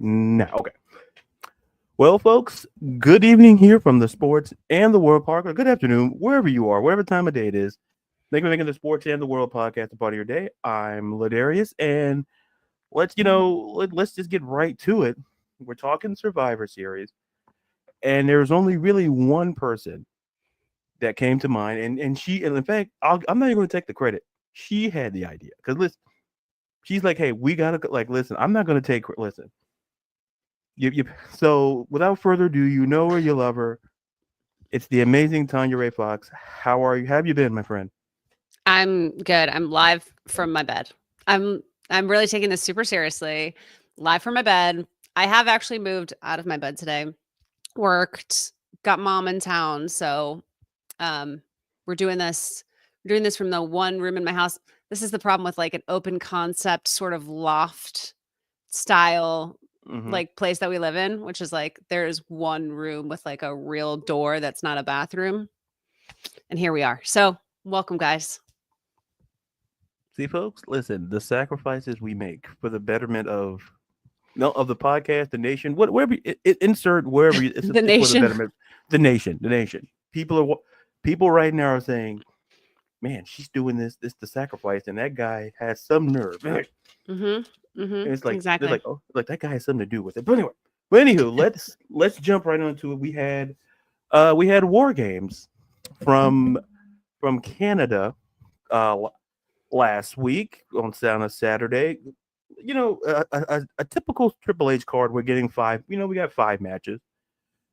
now. Okay. Well, folks, good evening here from the Sports and the World Park, or good afternoon, wherever you are, whatever time of day it is. Thank you for making the Sports and the World podcast a part of your day. I'm Ladarius, and let's just get right to it. We're talking Survivor Series, and there's only really one person that came to mind, and in fact, I'm not even going to take the credit. She had the idea because listen, she's like, "Hey, we gotta like listen. I'm not going to take listen." You so without further ado, you know her, you love her. It's the amazing Tanya Ray Fox. How are you? How have you been, my friend? I'm good. I'm live from my bed. I'm I'm really taking this super seriously. Live from my bed. I have actually moved out of my bed today. Worked, got mom in town, so um we're doing this we're doing this from the one room in my house. This is the problem with like an open concept sort of loft style Hmm. like place that we live in, which is like there's one room with like a real door that's not a bathroom. And here we are. So, welcome guys. See, folks, listen. The sacrifices we make for the betterment of no of the podcast, the nation, whatever. Insert wherever The it's for the nation. betterment. The nation, the nation. People right now are saying, "Man, she's doing this the sacrifice," and that guy has some nerve. And Mhm. it's like they're Exactly. like, "Oh, like that guy has something to do with it." But anywho, let's jump right onto it. We had war games from Canada uh, last week on a Saturday. A typical Triple H card. We're getting five. We got five matches.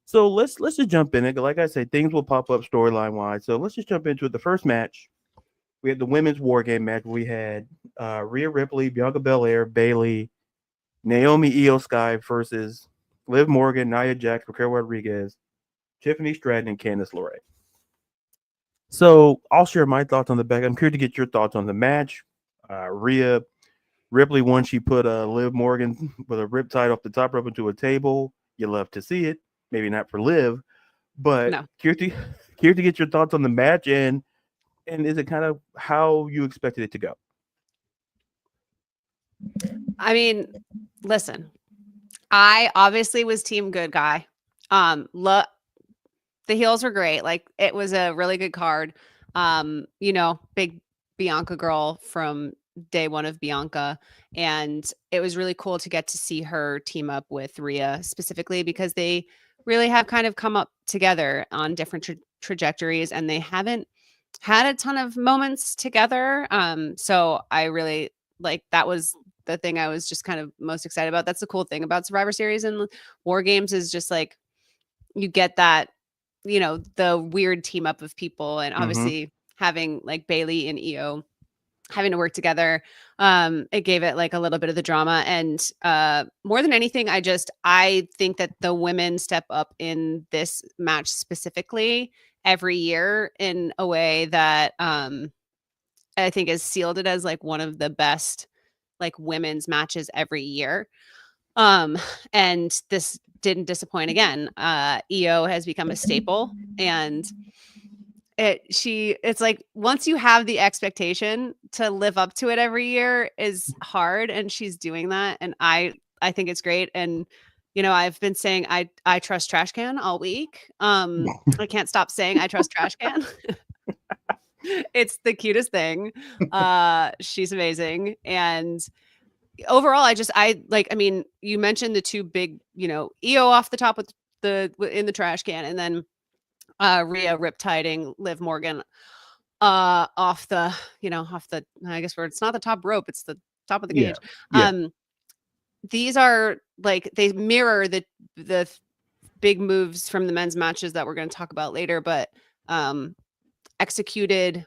So let's just jump in it. Like I said, things will pop up storyline wise. So let's just jump into it. The first match, we had the women's war game match. We had Rhea Ripley, Bianca Belair, Bailey, Naomi Io Sky versus Liv Morgan, Nia Jax, Raquel Rodriguez, Tiffany Stratton, and Candice LeRae. So I'll share my thoughts on the back. I'm curious to get your thoughts on the match. Rhea Ripley won. She put Liv Morgan with a riptide off the top rope into a table. You love to see it. Maybe not for Liv, but No. curious to get your thoughts on the match and is it kind of how you expected it to go? I mean, listen. I obviously was team good guy. Lo The heels were great. Like it was a really good card. Big Bianca girl from day one of Bianca. And it was really cool to get to see her team up with Rhea specifically because they really have kind of come up together on different trajectories and they haven't had a ton of moments together. So I really like that was the thing I was just kind of most excited about. That's the cool thing about Survivor Series and War Games is just like you get that, the weird team up of people and Mm-hmm. obviously having like Bailey and Io having to work together. It gave it like a little bit of the drama. And more than anything, I think that the women step up in this match specifically every year in a way that I think has sealed it as like one of the best like women's matches every year. Um, and this didn't disappoint again. EO has become a staple and it's like once you have the expectation to live up to it every year is hard and she's doing that and I think it's great and I've been saying I trust trash can all week. I can't stop saying I trust trash can. It's the cutest thing. She's amazing and overall, I mean, you mentioned the two big, EO off the top with in the trash can, and then Rhea riptiding Liv Morgan off the, off the I guess where it's not the top rope, it's the top of the Yeah. cage. Yeah. These are like they mirror the big moves from the men's matches that we're going to talk about later, but um executed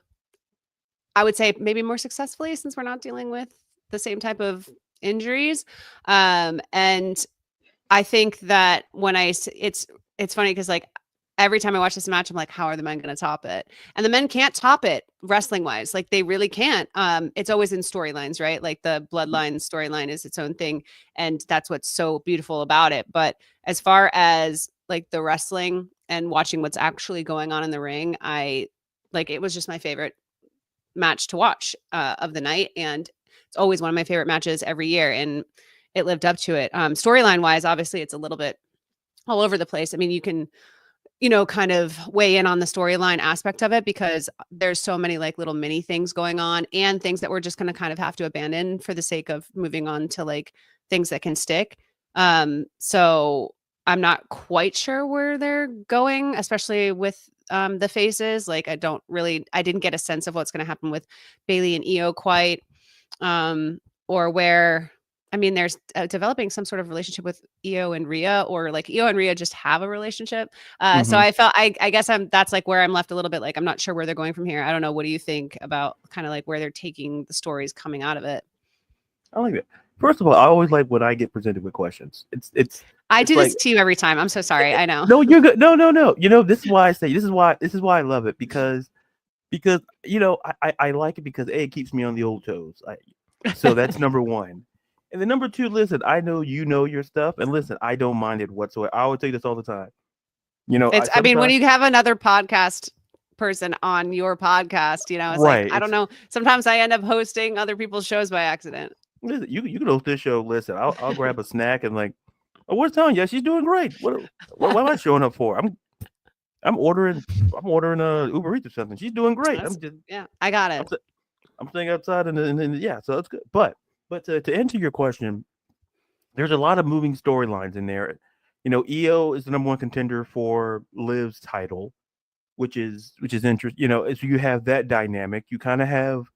I would say maybe more successfully since we're not dealing with the same type of injuries. And I think that it's funny because like every time I watch this match, I'm like, how are the men going to top it? And the men can't top it wrestling wise. Like they really can't. It's always in storylines, right? Like the bloodline storyline is its own thing. And that's what's so beautiful about it. But as far as like the wrestling and watching what's actually going on in the ring, it was just my favorite match to watch of the night. And it's always one of my favorite matches every year. And it lived up to it. Storyline wise, obviously it's a little bit all over the place. I mean, you can, kind of weigh in on the storyline aspect of it because there's so many like little mini things going on and things that we're just going to kind of have to abandon for the sake of moving on to like things that can stick. So I'm not quite sure where they're going, especially with the faces. Like I didn't get a sense of what's going to happen with Bailey and Io quite, or where. I mean, there's developing some sort of relationship with Io and Rhea, or like Io and Rhea just have a relationship. So I felt, I guess that's like where I'm left a little bit like, I'm not sure where they're going from here. I don't know. What do you think about kind of like where they're taking the stories coming out of it? I like it. First of all, I always like when I get presented with questions. I do like, this to you every time. I'm so sorry. I know. No, you're good. No. This is why I say this is why I love it because I like it because it keeps me on the old toes. So that's number one. And then number two, listen, I know you know your stuff, and listen, I don't mind it whatsoever. I would say this all the time. I mean, when you have another podcast person on your podcast, it's right, like, I don't know. Sometimes I end up hosting other people's shows by accident. Listen, you can host this show. Listen, I'll grab a snack and like, oh, what's Tanya? Yeah, she's doing great. What am I showing up for? I'm ordering Uber Eats or something. She's doing great. I got it. I'm staying outside and yeah, so it's good. But to answer your question, there's a lot of moving storylines in there. Io is the number one contender for Liv's title, which is interesting. So you have that dynamic. You kind of have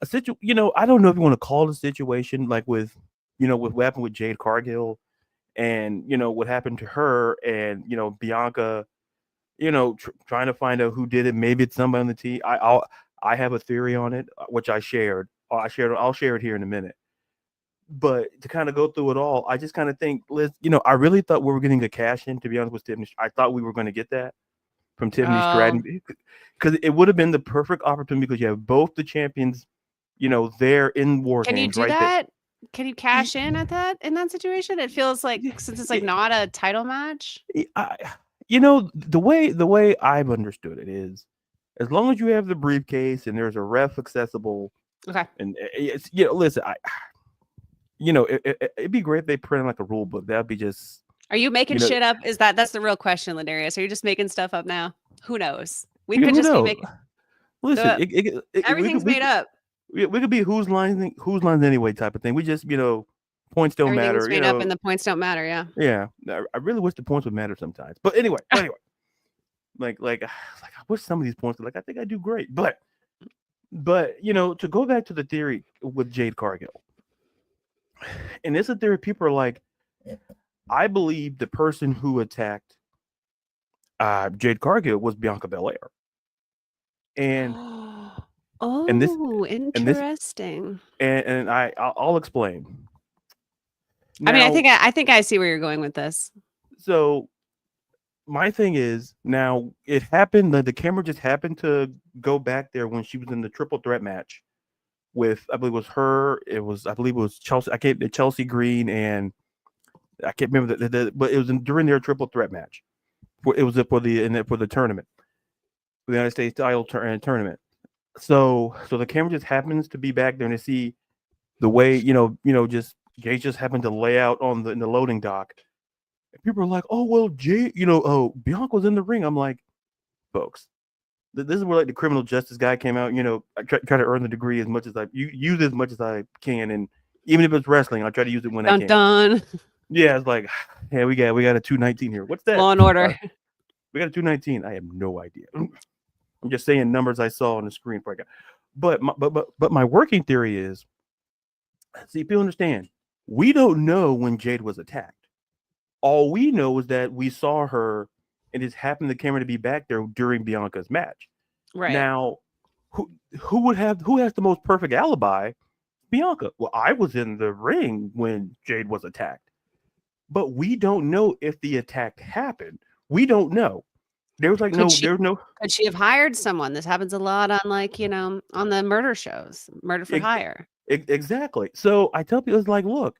a I don't know if you want to call it a situation like with what happened with Jade Cargill and what happened to her and Bianca, trying to find out who did it. Maybe it's somebody on the team. I have a theory on it, which I'll share it here in a minute. But to kind of go through it all, I just kind of think, Liz, I really thought we were getting a cash in, to be honest with Tiffany. I thought we were going to get that from Tiffany Stratton because it would have been the perfect opportunity because you have both the champions, there in War Can Games. You do right that? there. Can you cash in in that situation? It feels like since it's like not a title match. The way I've understood it is, as long as you have the briefcase and there's a ref accessible. Okay. And it's listen, it'd be great if they print like a rule book. That'd be just. Are you making shit up? That's the real question, Ladarius? Are you just making stuff up now? Who knows? We could just be making. Listen, everything's made up. We could be whose lines anyway type of thing. We just points don't matter. Everything's made up and the points don't matter. Yeah. Yeah, I really wish the points would matter sometimes. But anyway, like I wish some of these points I think I do great, but to go back to the theory with Jade Cargill, and it's a theory people are like, I believe the person who attacked Jade Cargill was Bianca Belair. And interesting. And I'll explain. Now, I mean, I think I see where you're going with this. So my thing is, now it happened that the camera just happened to go back there when she was in the triple threat match with, I believe it was her. I believe it was Chelsea. Chelsea Green and I can't remember but it was during their triple threat match. It was for the tournament, for the United States title tournament. So the camera just happens to be back there and to see the way just Jay just happened to lay out in the loading dock. And people are like, oh well, Jay, Bianca was in the ring. I'm like, folks, this is where like the criminal justice guy came out. I try to earn the degree as much as I use it as much as I can, and even if it's wrestling, I try to use it when I can. Done. Yeah, it's like, yeah, we got a 219 here. What's that? Law and Order. We got a 219. I have no idea. I'm just saying numbers I saw on the screen. But my working theory is, see, people understand, we don't know when Jade was attacked. All we know is that we saw her and it happened the camera to be back there during Bianca's match. Right. Now, who has the most perfect alibi? Bianca. Well, I was in the ring when Jade was attacked. But we don't know if the attack happened. We don't know. There was like Could she have hired someone? This happens a lot on on the murder shows, murder for hire. Exactly. So I tell people, it's like, look,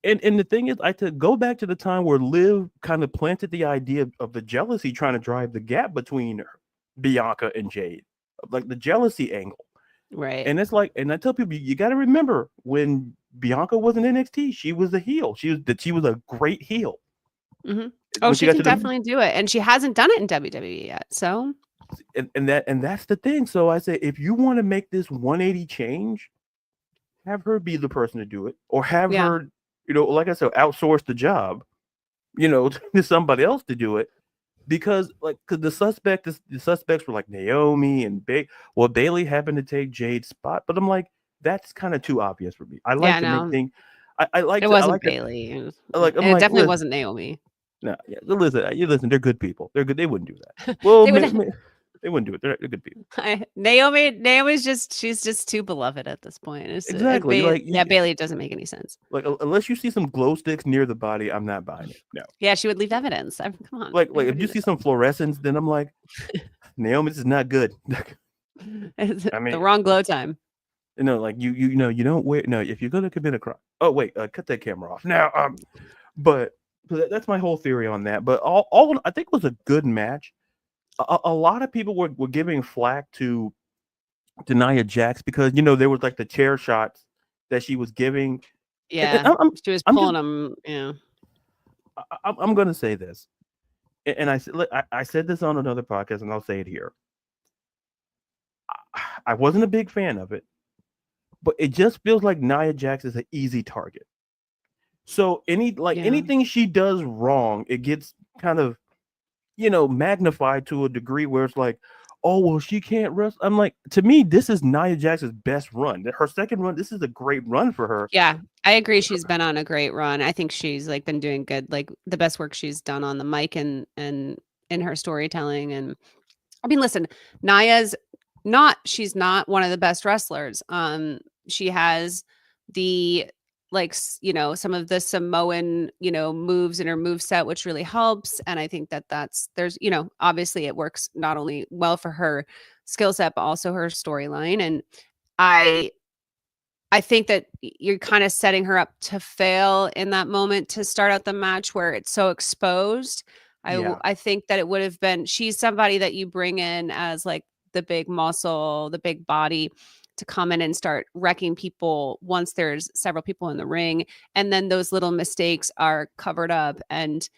and the thing is, I to go back to the time where Liv kind of planted the idea of the jealousy, trying to drive the gap between Bianca and Jade, like the jealousy angle. Right. And it's like, and I tell people, you got to remember when Bianca was in NXT, she was a heel. She was a great heel. Mm-hmm. Oh, When she she got can to the, definitely do it, and she hasn't done it in WWE yet. So and that's the thing. So I say, if you want to make this 180 change, have her be the person to do it, or have yeah, her, like I said, outsource the job, to somebody else to do it. Because the suspects were like Naomi and Bailey happened to take Jade's spot, but I'm like, that's kind of too obvious for me. I like yeah. to make No, things. it I wasn't like to Bailey, I'm and it like, definitely listen, wasn't Naomi. no, yeah, listen, they're good people. They're good. They wouldn't do that. Well, They would. they wouldn't do it. They're good people. Naomi's she's just too beloved at this point. Exactly. Yeah, Bailey doesn't make any sense. Unless you see some glow sticks near the body, I'm not buying it. No. Yeah, she would leave evidence. I mean, come on, Like if everybody you see some fluorescence, then I'm like, Naomi, this is not good. it's I mean, the wrong glow time. like you don't wear no if you're gonna commit a crime. Oh wait, cut that camera off now. But that's my whole theory on that. But all I think was a good match. A lot of people were giving flack to Nia Jax because there was like the chair shots that she was giving. And Yeah, she was I'm just pulling them. Yeah, I'm gonna say this, and I said this on another podcast, and I'll say it here. I wasn't a big fan of it, but it just feels like Nia Jax is an easy target. So yeah, anything she does wrong, it gets kind of magnified to a degree where it's like, oh well, she can't wrestle. I'm like, to me, this is Nia Jax's best run. Her second run, this is a great run for her. yeah. I agree. She's been on a great run. I think she's like been doing good. Like the best work she's done on the mic and in her storytelling. And I mean, listen, she's not one of the best wrestlers. She has the some of the Samoan, moves in her move set, which really helps. And I think there's, obviously it works not only well for her skill set, but also her storyline. And I I think that you're kind of setting her up to fail in that moment to start out the match where it's so exposed. Yeah, I think that it would have been she's somebody that you bring in as like the big muscle, the big body to come in and start wrecking people once there's several people in the ring, and then those little mistakes are covered up. And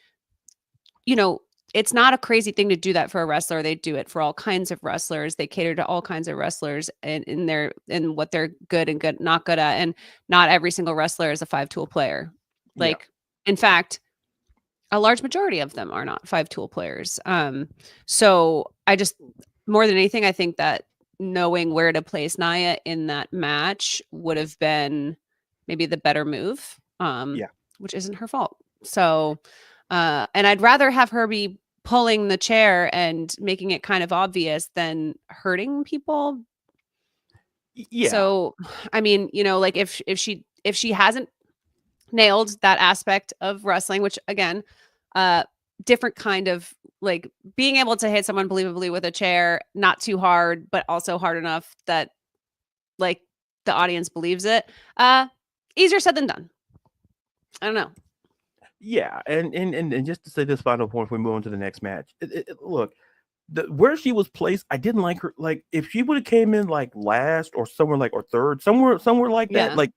you know, it's not a crazy thing to do that for a wrestler. They do it for all kinds of wrestlers. They cater to all kinds of wrestlers and in what they're good and good not good at. And not every single wrestler is a 5-tool player. yeah, Like, in fact, a large majority of them are not 5-tool players. So I just more than anything, I think that knowing where to place Nia in that match would have been maybe the better move. yeah. Which isn't her fault. So and I'd rather have her be pulling the chair and making it kind of obvious than hurting people. Yeah. So, I mean, like if she hasn't nailed that aspect of wrestling, which again, uh different kind of like being able to hit someone believably with a chair, not too hard, but also hard enough that like the audience believes it. Easier said than done. I don't know. Yeah, and just to say this final point before we move on to the next match. Look, where she was placed, I didn't like her. Like if she would have came in like last or somewhere like or third, somewhere like that, Yeah. like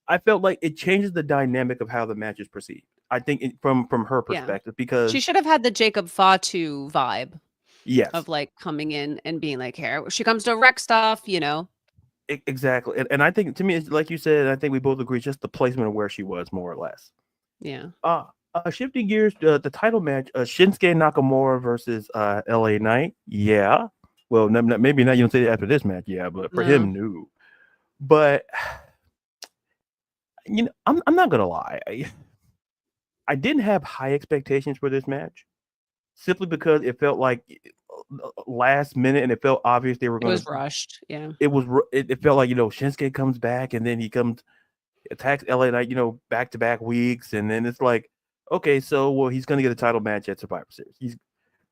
I felt like it changes the dynamic of how the match is perceived. I think from her Yeah. perspective She because should have had the Jacob Fatu vibe yes, of like coming in and being like, here, she comes to wreck stuff. exactly, and I think to me, it's like you said, I think we both agree, just the placement of where she was more or less. Yeah. Uh, Shifting gears, the title match, Shinsuke Nakamura versus LA Knight. Yeah. Well, maybe not you don't say that after this match. Yeah, but for No. him, no. But I'm not gonna lie. I didn't have high expectations for this match simply because it felt like last minute and it felt obvious they were It gonna. was rushed. Yeah. It felt like Shinsuke comes back and then he comes attacks LA Knight back to back weeks and then it's like okay so well he's gonna get a title match at Survivor Series.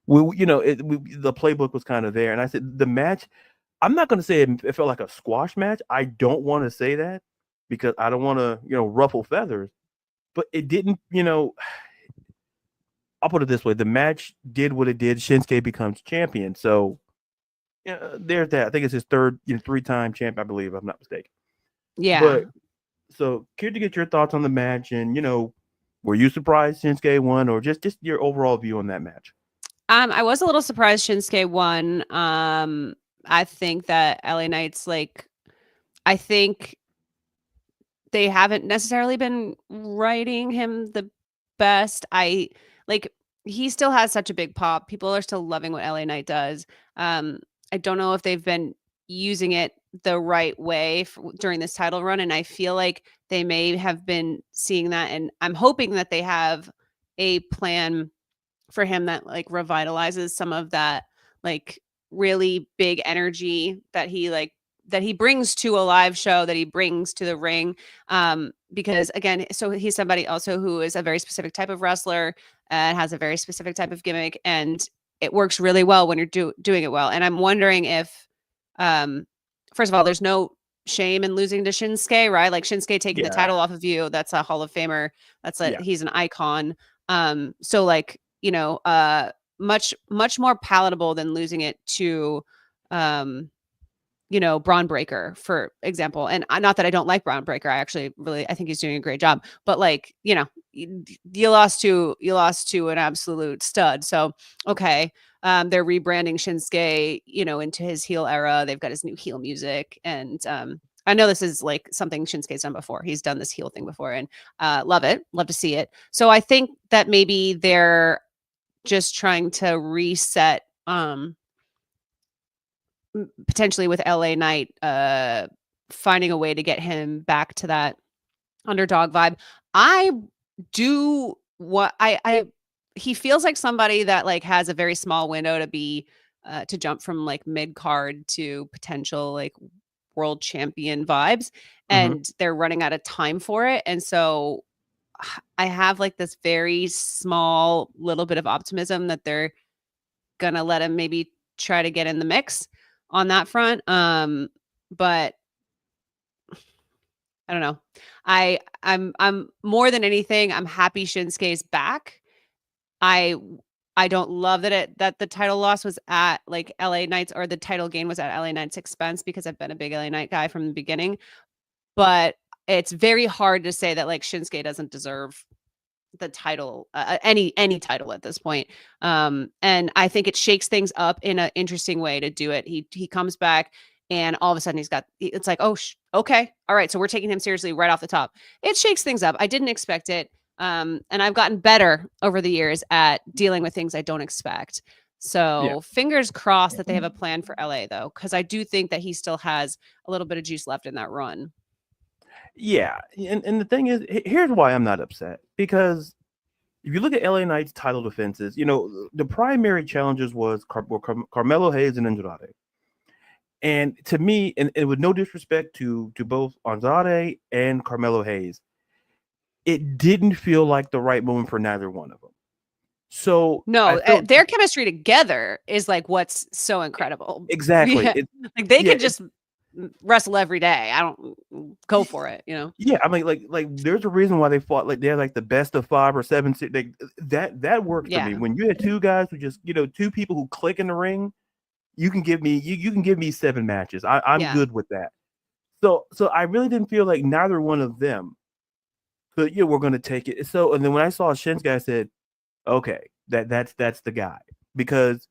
The playbook was kind of there and I said the match. I'm not gonna say it felt like a squash match. I don't want to say that because I don't want to ruffle feathers. But it didn't. I'll put it this way: the match did what it did. Shinsuke becomes champion. So there's that. I think it's his third, 3-time champ, I believe, if I'm not mistaken. Yeah. But so, curious to get your thoughts on the match, and were you surprised Shinsuke won, or just your overall view on that match? I was a little surprised Shinsuke won. I think that LA Knight's I think they haven't necessarily been writing him the best. Like he still has such a big pop. People are still loving what LA Knight does. I don't know if they've been using it the right way during this title run, and I feel like they may have been seeing that, and I'm hoping that they have a plan for him that revitalizes some of that like really big energy that he brings to a live show, that he brings to the ring. Because again, so he's somebody also who is a very specific type of wrestler and has a very specific type of gimmick, and it works really well when you're doing it well. And I'm wondering if first of all, there's no shame in losing to Shinsuke, right? Like Shinsuke taking the Yeah, title off of you, that's a Hall of Famer. yeah, He's an icon. So much more palatable than losing it to Braun Breaker, for example. And not that I don't like Braun Breaker. I think he's doing a great job. But you lost to an absolute stud. So okay. They're rebranding Shinsuke, into his heel era. They've got his new heel music. And I know this is like something Shinsuke's done before. He's done this heel thing before, and love it. Love to see it. So I think that maybe they're just trying to reset potentially with LA Knight, finding a way to get him back to that underdog vibe. I do what I he feels like somebody that has a very small window to jump from mid card to potential world champion vibes, hmm and they're running out of time for it. And so I have this very small little bit of optimism that they're gonna let him maybe try to get in the mix on that front. But I don't know. I'm more than anything, I'm happy Shinsuke's back. I I don't love that the title loss was at LA Knights, or the title gain was at LA Knights expense, because I've been a big LA Knight guy from the beginning. But it's very hard to say that Shinsuke doesn't deserve the title, any title at this point. And I think it shakes things up in an interesting way to do it. He comes back, and all of a sudden it's like, oh, okay, all right, so we're taking him seriously right off the top. It shakes things up. I didn't expect it, and I've gotten better over the years at dealing with things I don't expect. yeah, So fingers crossed that they have a plan for LA, though, because I do think that he still has a little bit of juice left in that run. yeah. And the thing is, here's why I'm not upset, because if you look at LA Knight's title defenses, the primary challenges were Carmelo Hayes and Andrade. And to me, and with no disrespect to both Andrade and Carmelo Hayes, it didn't feel like the right moment for neither one of them. So I No, felt their chemistry together is what's so incredible. exactly. Yeah, It, they yeah, could just wrestle every day. I don't go for it. yeah. I mean, there's a reason why they fought. They're the best of 5 or 7. That worked for me. Yeah, When you had two guys who just two people who click in the ring, you can give me you can give me 7 matches. I'm yeah. good with that. So I really didn't feel like neither one of them. But we're going to take it. So, and then when I saw Shinsuke, I said, okay, that's the guy, because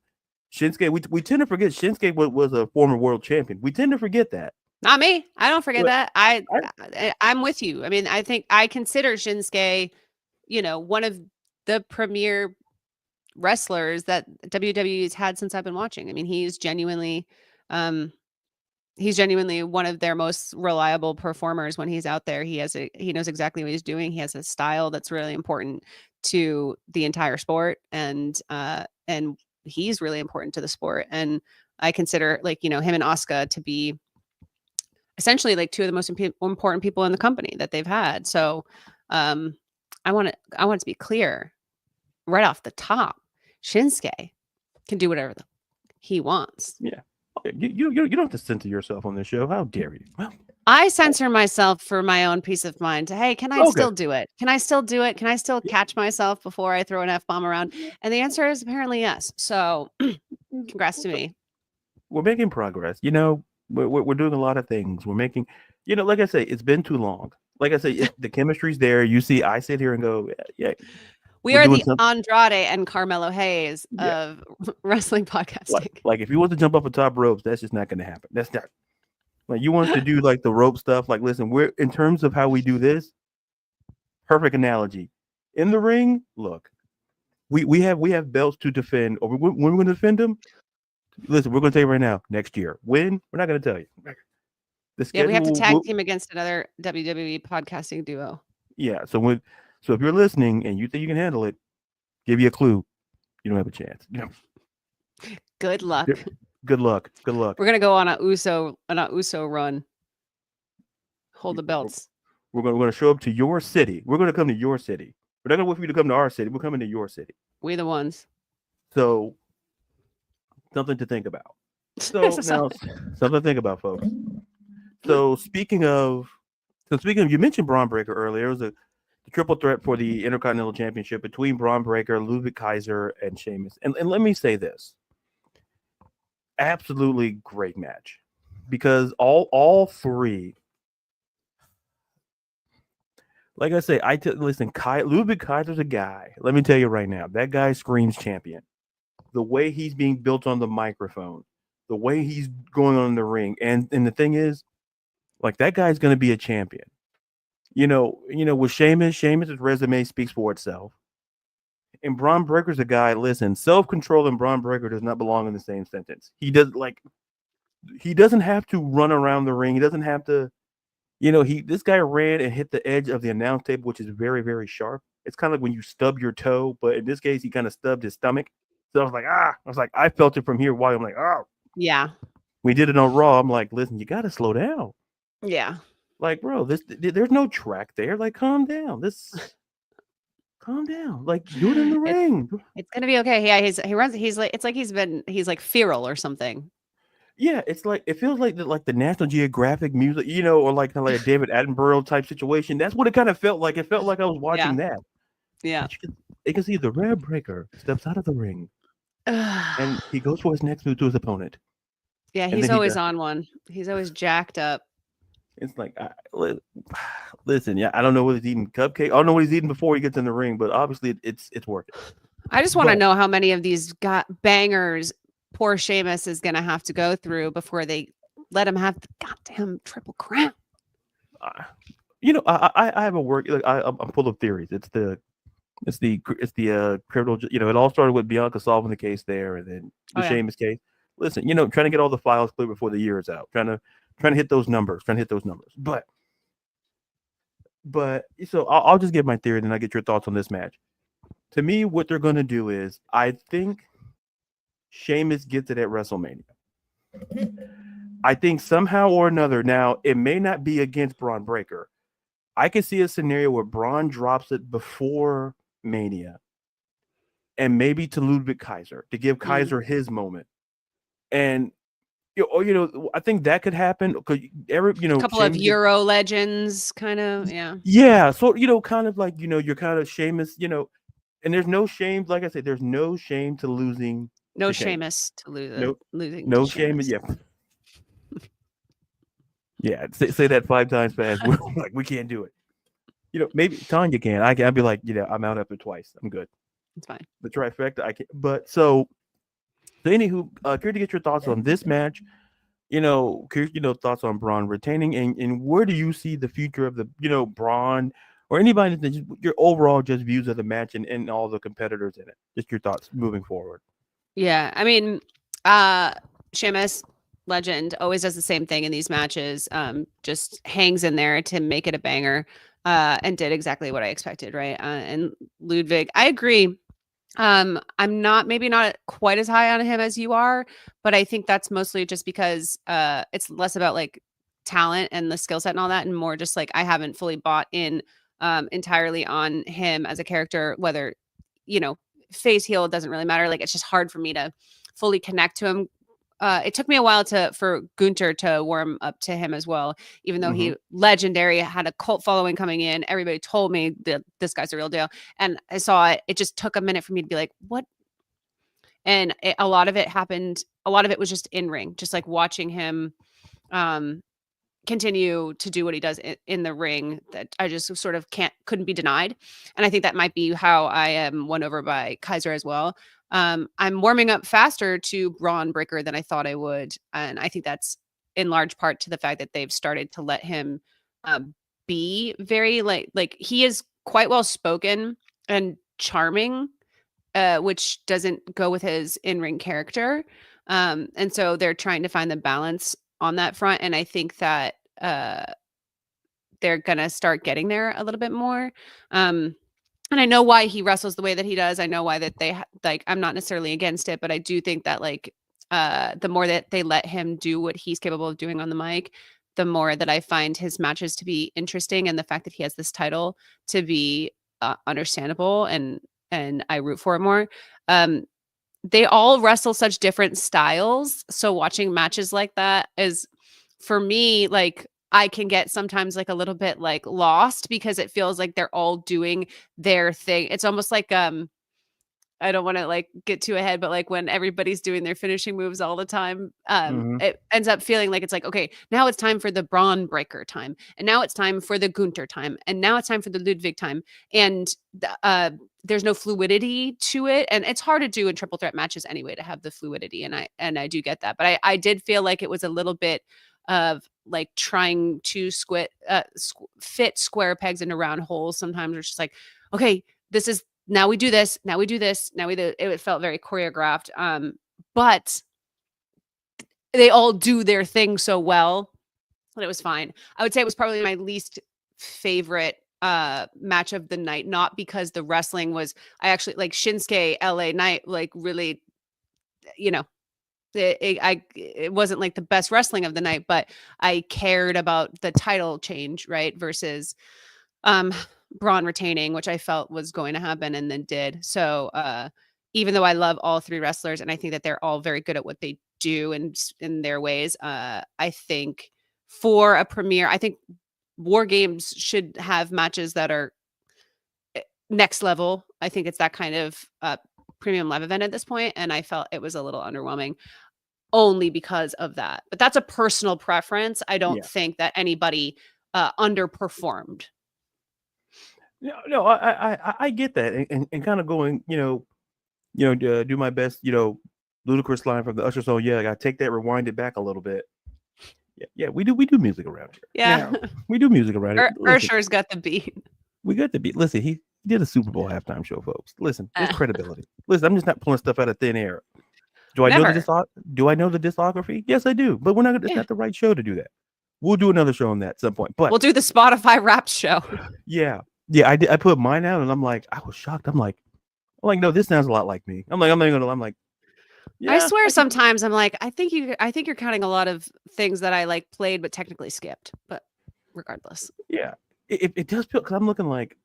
Shinsuke, we tend to forget Shinsuke was a former world champion. We tend to forget that. Not me. I don't forget But that. I, I'm with you. I mean, I consider Shinsuke, one of the premier wrestlers that WWE's had since I've been watching. I mean, um he's genuinely one of their most reliable performers when he's out there. He knows exactly what he's doing. He has a style that's really important to the entire sport, and he's really important to the sport. And I consider him and Asuka to be essentially 2 of the most important people in the company that they've had. So I want it to be clear right off the top. Shinsuke can do whatever he wants. yeah. Okay, you don't have to censor yourself on this show. How dare you? Well, I censor myself for my own peace of mind. Hey, can I okay. still do it? Can I still do it? Can I still catch myself before I throw an F-bomb around? And the answer is apparently yes. So congrats to me. we're making progress. You know, we're doing a lot of things. We're making, you know, like I say, it's been too long. Like I say, the chemistry's there. You see, I sit here and go, yeah, We we're are doing the something. Andrade and Carmelo Hayes Yeah, of wrestling like podcasting. like if you want to jump up a top ropes, that's just not going to happen. That's not like you want to do like the rope stuff. Like, listen, we're in terms of how we do this. Perfect analogy. In the ring, look, we have belts to defend, or when we're going to defend them. Listen, we're going to tell you right now. Next year, when we're not going to tell you. The Yeah, we have to schedule tag will, team against another WWE podcasting duo. yeah. So if you're listening and you think you can handle it, give you a clue. You don't have a chance. You know, Good luck. good luck. Good luck. We're gonna go on a USO run. Hold the belts. We're gonna show up to your city. We're gonna come to your city. We're not gonna wait for you to come to our city. We're coming to your city. We the ones. So something to think about. So So- now something to think about, folks. So speaking of, you mentioned Braun Breaker earlier. It was the triple threat for the Intercontinental Championship between Braun Breaker, Ludwig Kaiser, and Sheamus. And let me say this: absolutely great match, because all three, like I say, listen. Ludwig Kaiser's a guy. Let me tell you right now, that guy screams champion. The way he's being built on the microphone, the way he's going on in the ring, and the thing is, like, that guy's going to be a champion. With Sheamus's resume speaks for itself. And Braun Breaker's a guy. Listen, self-control and Braun Breaker does not belong in the same sentence. He doesn't have to run around the ring. He doesn't have to. This guy ran and hit the edge of the announce table, which is very, very sharp. It's kind of like when you stub your toe, but in this case, he kind of stubbed his stomach. So I felt it from here. While I'm like, oh, yeah. we did it on Raw. I'm like, listen, you got to slow down. Yeah. Like, bro, there's no track there. Like, calm down. Calm down. Like, do it in the ring. It's gonna be okay. Yeah, he runs. He's like feral or something. Yeah, it's like it feels like the National Geographic music, or like kind of like a David Attenborough type situation. That's what it kind of felt like. It felt like I was watching that. Yeah. But you can see the Rare Breaker steps out of the ring and he goes for his next move to his opponent. Yeah, And he's then always on one. He's always jacked up. It's like, listen, yeah, I don't know what he's eating cupcake. I don't know what he's eating before he gets in the ring, but obviously it's working. I just want to know how many of these bangers poor Sheamus is going to have to go through before they let him have the goddamn triple crown. I have a work. Like, I'm full of theories. It's the criminal. It all started with Bianca solving the case there, and then the Sheamus case. Listen, trying to get all the files clear before the year is out. Trying to hit those numbers. But so I'll just give my theory, and then I get your thoughts on this match. To me, what they're going to do is, I think Sheamus gets it at WrestleMania. I think somehow or another, now it may not be against Braun Breaker. I can see a scenario where Braun drops it before Mania, and maybe to Ludwig Kaiser to give Kaiser his moment. And I think that could happen because a couple of Euro legends, kind of, yeah. So kind of like you're kind of Sheamus, and there's no shame. Like I said, there's no shame to losing. No Sheamus to losing. No shame. Yeah. Yeah. Say that 5 times fast. We're like, we can't do it. Maybe Tanya can. I'd be like, I'm out after twice. I'm good. It's fine. The trifecta, I can't. But so anywho, curious to get your thoughts on this match. Curious, thoughts on Braun retaining, and where do you see the future of the, Braun or anybody that your overall just views of the match and all the competitors in it. Just your thoughts moving forward. Yeah, I mean, Sheamus, legend, always does the same thing in these matches. Just hangs in there to make it a banger, and did exactly what I expected, right? And Ludwig, I agree. I'm maybe not quite as high on him as you are, but I think that's mostly just because it's less about like talent and the skill set and all that, and more just like I haven't fully bought in entirely on him as a character, whether face heel, it doesn't really matter. Like, it's just hard for me to fully connect to him. It took me a while for Gunther to warm up to him as well, even though he legendary, had a cult following coming in. Everybody told me that this guy's the real deal. And I saw it. It just took a minute for me to be like, what? And a lot of it happened. A lot of it was just in ring, just like watching him continue to do what he does in the ring, that I just sort of couldn't be denied. And I think that might be how I am won over by Kaiser as well. I'm warming up faster to Braun Breaker than I thought I would. And I think that's in large part to the fact that they've started to let him be very like he is quite well spoken and charming, which doesn't go with his in-ring character. And so they're trying to find the balance on that front. And I think that they're gonna start getting there a little bit more. And I know why he wrestles the way that he does. I know why that they like. I'm not necessarily against it, but I do think that like the more that they let him do what he's capable of doing on the mic, the more that I find his matches to be interesting, and the fact that he has this title to be understandable, and I root for it more. They all wrestle such different styles, so watching matches like that is, for me, like I can get sometimes like a little bit like lost because it feels like they're all doing their thing. It's almost like I don't want to like get too ahead, but like when everybody's doing their finishing moves all the time, Mhm. it ends up feeling like it's like, okay, now it's time for the Braun Breaker time, and now it's time for the Gunter time, and now it's time for the Ludwig time, and there's no fluidity to it, and it's hard to do in triple threat matches anyway to have the fluidity, and I do get that, but I did feel like it was a little bit of like trying to fit square pegs into round holes. Sometimes it's just like, okay, this is now we do this, now we do this, now we do it. Felt very choreographed. But they all do their thing so well that it was fine. I would say it was probably my least favorite match of the night, not because the wrestling was, I actually like Shinsuke LA Knight, like really, you know, it wasn't like the best wrestling of the night, but I cared about the title change, right? Versus Braun retaining, which I felt was going to happen and then did. So even though I love all three wrestlers and I think that they're all very good at what they do and in their ways, I think for a premiere, I think War Games should have matches that are next level. I think it's that kind of premium live event at this point, and I felt it was a little underwhelming only because of that. But that's a personal preference. I don't Yeah. think that anybody underperformed. No, I get that, and kind of going, do my best, ludicrous line from the Usher song. Yeah, I gotta take that, rewind it back a little bit. Yeah, we do music around here. Yeah. Now, we do music around here. Listen, Usher's got the beat. we got the beat. Listen, he did a Super Bowl halftime show, folks. Listen, there's credibility. Listen, I'm just not pulling stuff out of thin air. Do I know the discography? Yes, I do. But we're not. It's not the right show to do that. We'll do another show on that at some point. But we'll do the Spotify Wrapped show. Yeah, I did. I put mine out, and I'm like, I was shocked. I'm like, no, this sounds a lot like me. I'm like, yeah. I swear sometimes I'm like, I think you're counting a lot of things that I like played but technically skipped. But regardless. Yeah. It does feel, because I'm looking like,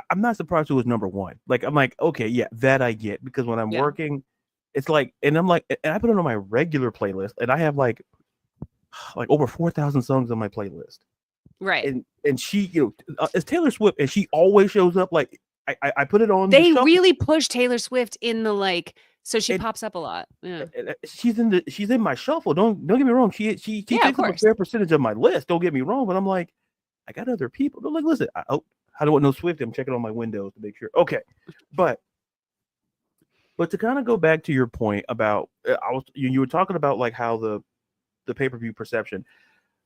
I'm not surprised it was number one. Like, I'm like, okay, yeah, that I get, because when I'm working, it's like, and I'm like, and I put it on my regular playlist, and I have like over 4,000 songs on my playlist. Right. And she, it's Taylor Swift, and she always shows up. Like, I put it on. They really push Taylor Swift in the like, so she pops up a lot. Yeah. She's in my shuffle. Don't get me wrong. She takes up a fair percentage of my list. Don't get me wrong, but I'm like, I got other people. They're like, listen, I don't want no Swift. I'm checking on my windows to make sure. Okay, but to kind of go back to your point about, you were talking about like how the pay-per-view perception.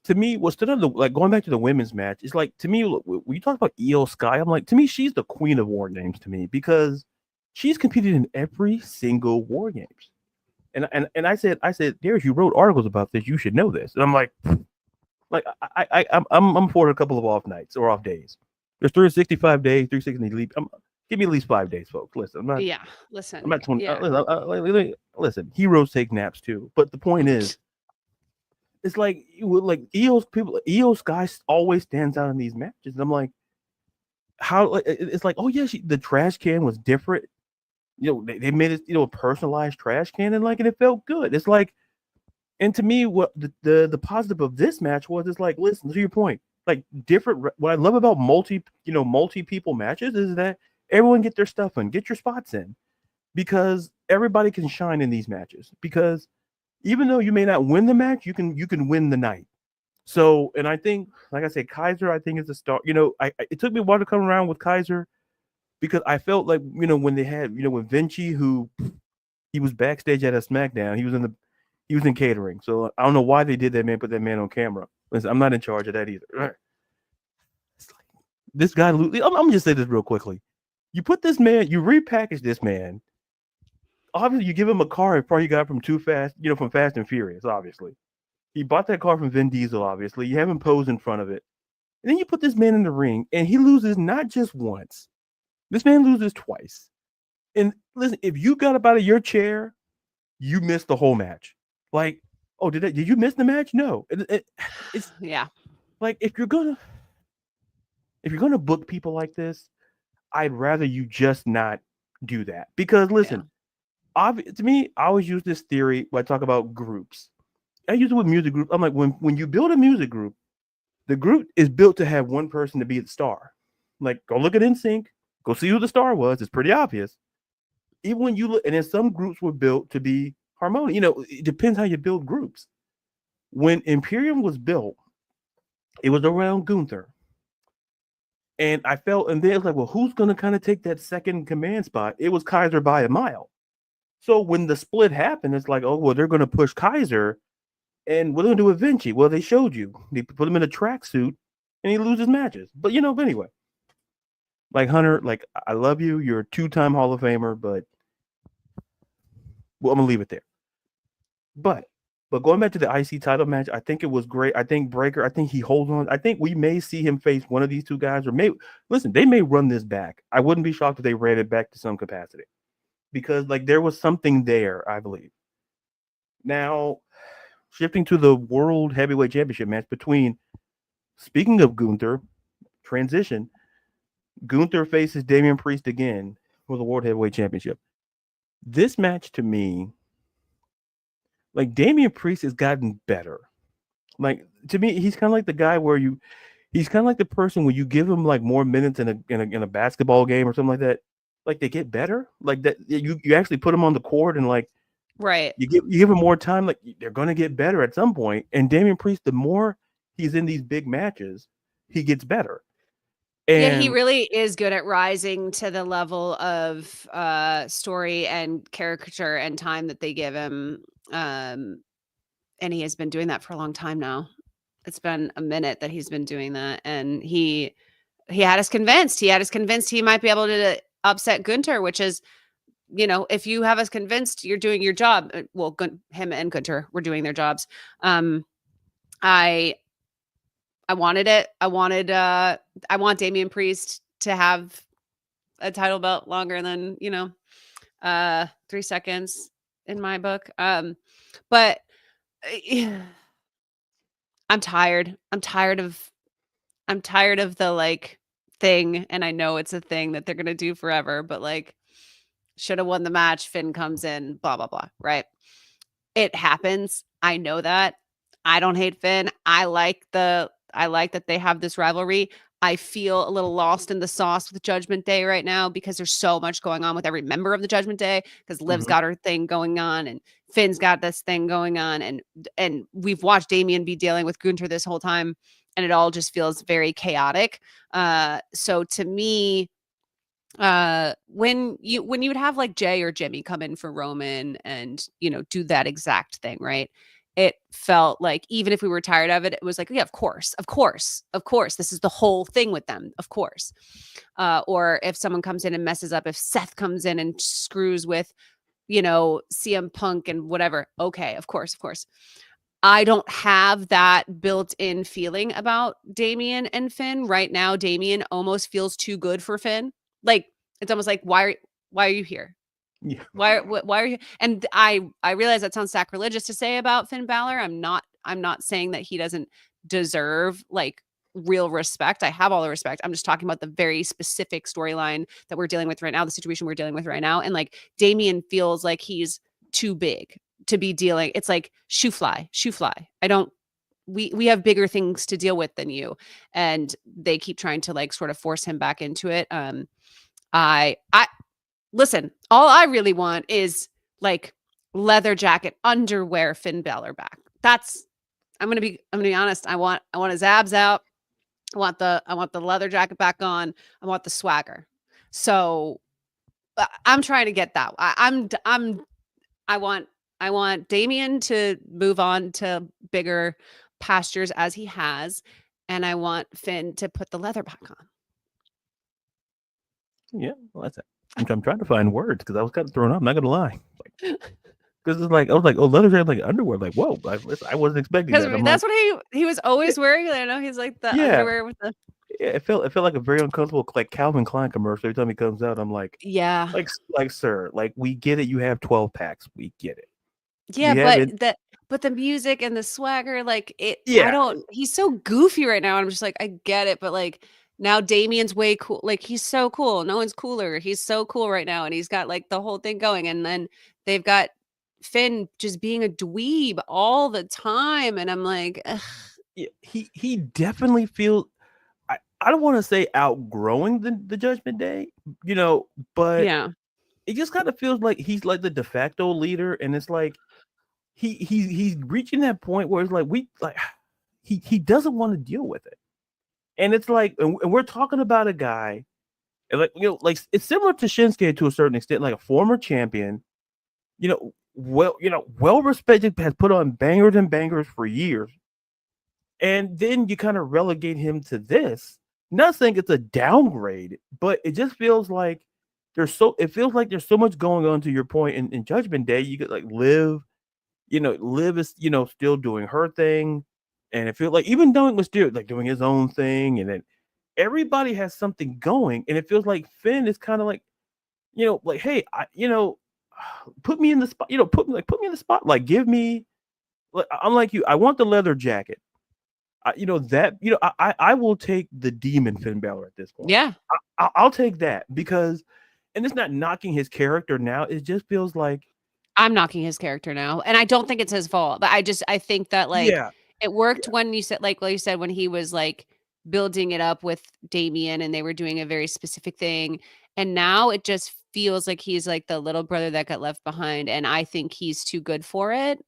To me, what stood out, like going back to the women's match, it's like, to me, when you talk about Io Sky, I'm like, to me, she's the queen of War Games to me, because she's competed in every single War Games. And I said, Darius, you wrote articles about this. You should know this. And I'm like I'm for a couple of off nights or off days. There's 365 days, 360 leave. Give me at least 5 days, folks. Listen, I'm not. Yeah, listen. I'm not 20. Yeah. Listen, heroes take naps too. But the point is, it's like Io Sky always stands out in these matches. And I'm like, how? It's like, oh yeah, the trash can was different. They made it, a personalized trash can, and it felt good. It's like, and to me, what the positive of this match was, is like, listen, to your point, like different. What I love about multi people matches is that everyone get their stuff in, get your spots in, because everybody can shine in these matches because even though you may not win the match, you can win the night. So, and I think, like I said, Kaiser, I think is the star. It took me a while to come around with Kaiser because I felt like when they had with Vinci, who he was backstage at a SmackDown, he was in catering. So I don't know why they did that man, put that man on camera. Listen, I'm not in charge of that either. It's like, this guy, I'm gonna just say this real quickly. You put this man, you repackage this man. Obviously, you give him a car and probably you got from Too Fast, from Fast and Furious. Obviously, he bought that car from Vin Diesel. Obviously, you have him pose in front of it, and then you put this man in the ring, and he loses not just once. This man loses twice. And listen, if you got up out of your chair, you missed the whole match. Like, oh, did you miss the match? No. It's Yeah. like if you're gonna book people like this, I'd rather you just not do that. Because listen, to me, I always use this theory when I talk about groups. I use it with music group. I'm like, when you build a music group, the group is built to have one person to be the star. Like, go look at NSYNC, go see who the star was. It's pretty obvious. Even when you look, and then some groups were built to be harmonious. It depends how you build groups. When Imperium was built, it was around Gunther. And I felt, and then it's like, well, who's going to kind of take that second command spot? It was Kaiser by a mile. So when the split happened, it's like, oh, well, they're going to push Kaiser. And what are they going to do with Vinci? Well, they showed you. They put him in a tracksuit and he loses matches. But, anyway, like Hunter, like, I love you. You're a 2-time Hall of Famer, but I'm going to leave it there. But going back to the IC title match, I think it was great. I think Breaker, I think he holds on. I think we may see him face one of these two guys, or they may run this back. I wouldn't be shocked if they ran it back to some capacity because like there was something there, I believe. Now, shifting to the World Heavyweight Championship match speaking of Gunther, transition, Gunther faces Damian Priest again for the World Heavyweight Championship. This match to me, like Damian Priest has gotten better. Like to me, he's kind of like the guy where he's kind of like the person when you give him like more minutes in a basketball game or something like that, like they get better. Like that you actually put them on the court and like right. You give him more time, like they're gonna get better at some point. And Damian Priest, the more he's in these big matches, he gets better. And he really is good at rising to the level of story and caricature and time that they give him. And he has been doing that for a long time now. It's been a minute that he's been doing that, and he had us convinced. He had us convinced he might be able to upset Gunther, which is, if you have us convinced, you're doing your job. Well, him and Gunther were doing their jobs. I wanted it. I want Damian Priest to have a title belt longer than 3 seconds in my book. But I'm tired. I'm tired of the like thing, and I know it's a thing that they're gonna do forever. But like, should have won the match. Finn comes in. Blah blah blah. Right? It happens. I know that. I don't hate Finn. I like that they have this rivalry. I feel a little lost in the sauce with Judgment Day right now because there's so much going on with every member of the Judgment Day, because Liv's got her thing going on and Finn's got this thing going on, and we've watched Damian be dealing with Gunther this whole time, and it all just feels very chaotic. So to me, when you would have like Jay or Jimmy come in for Roman and do that exact thing, right? It felt like even if we were tired of it, it was like, yeah, of course, this is the whole thing with them, of course. Or if someone comes in and messes up, if Seth comes in and screws with CM Punk and whatever, okay, of course. I don't have that built-in feeling about Damian and Finn right now. Damian almost feels too good for Finn. Like, it's almost like, why are you here? yeah. Why are you? And I realize that sounds sacrilegious to say about Finn Balor. I'm not saying that he doesn't deserve like real respect. I have all the respect. I'm just talking about the very specific storyline that we're dealing with right now, the situation we're dealing with right now. And like, Damian feels like he's too big to be dealing. It's like shoe fly. We have bigger things to deal with than you. And they keep trying to like sort of force him back into it. I listen, all I really want is like leather jacket, underwear, Finn Balor back. I'm gonna be honest. I want his abs out. I want the leather jacket back on. I want the swagger. So I'm trying to get that. I want Damian to move on to bigger pastures as he has, and I want Finn to put the leather back on. Yeah, well, that's it. I'm trying to find words because I was kind of thrown up. I'm not gonna lie, because it's like I was like, oh, leather jacket, like underwear. Like, whoa, I wasn't expecting that. Because I'm like, that's what he was always wearing. I know he's like the yeah, underwear with the yeah. It felt like a very uncomfortable like Calvin Klein commercial. Every time he comes out, I'm yeah. like sir, like we get it. You have 12 packs. We get it. Yeah, We but haven't. the music and the swagger, like Yeah, he's so goofy right now. And I'm just like, I get it, but like now Damien's way cool. Like he's so cool. No one's cooler. He's so cool right now. And he's got like the whole thing going. And then they've got Finn just being a dweeb all the time. And I'm like, ugh. yeah. He definitely feels. I don't want to say outgrowing the Judgment Day, but Yeah. it just kind of feels like he's like the de facto leader, and it's like he's reaching that point where it's like he doesn't want to deal with it, and it's like and we're talking about a guy, and like it's similar to Shinsuke to a certain extent, like a former champion, well respected, has put on bangers and bangers for years, and then you kind of relegate him to this. Not saying it's a downgrade, but it just feels like it feels like there's so much going on. To your point, in Judgment Day, you could like Liv is still doing her thing, and it feels like even Doink was still like doing his own thing, and then everybody has something going, and it feels like Finn is kind of like like, hey, put me in the spot, put me in the spot, like give me, like I'm like you, I want the leather jacket. I will take the demon Finn Balor at this point. Yeah. I'll take that because, and it's not knocking his character now. It just feels like I'm knocking his character now. And I don't think it's his fault. But I think that like yeah, it worked when you said like you said when he was like building it up with Damien and they were doing a very specific thing. And now it just feels like he's like the little brother that got left behind. And I think he's too good for it.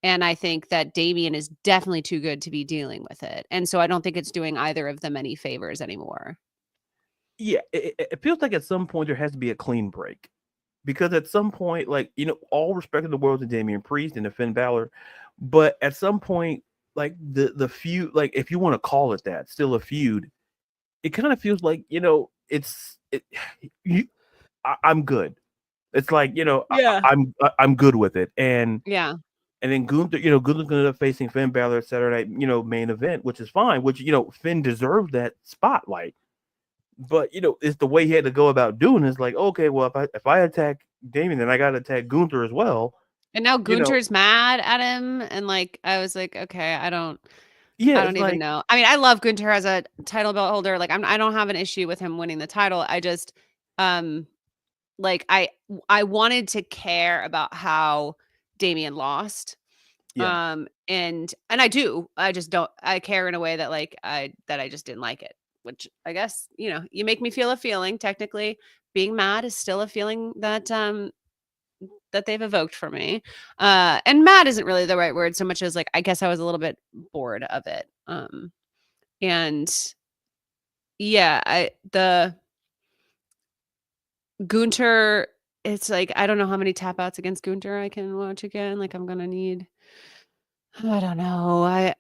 And I think that Damien is definitely too good to be dealing with it. And so I don't think it's doing either of them any favors anymore. yeah. It feels like at some point there has to be a clean break. Because at some point, like, all respect in the world to Damian Priest and to Finn Balor, but at some point, like the feud, like if you want to call it that, still a feud, it kind of feels like, you, I'm good. It's like, Yeah. I'm good with it. Yeah. And then Gunther, Gunther's gonna end up facing Finn Balor at Saturday night, main event, which is fine, which, Finn deserved that spotlight. But it's the way he had to go about doing it. It's like, okay, well, if I attack Damien, then I gotta attack Gunther as well. And now Gunther's mad at him. And like I was like, okay, I don't It's even like, know. I mean, I love Gunther as a title belt holder. Like I don't have an issue with him winning the title. I just like I wanted to care about how Damien lost. yeah, And I do. I just don't I care in a way that like I just didn't like it, which I guess, you make me feel a feeling. Technically, being mad is still a feeling that they've evoked for me. And mad isn't really the right word so much as like I guess I was a little bit bored of it. And yeah, the Gunter, it's like I don't know how many tap outs against Gunter I can watch again. Like I'm gonna need I don't know.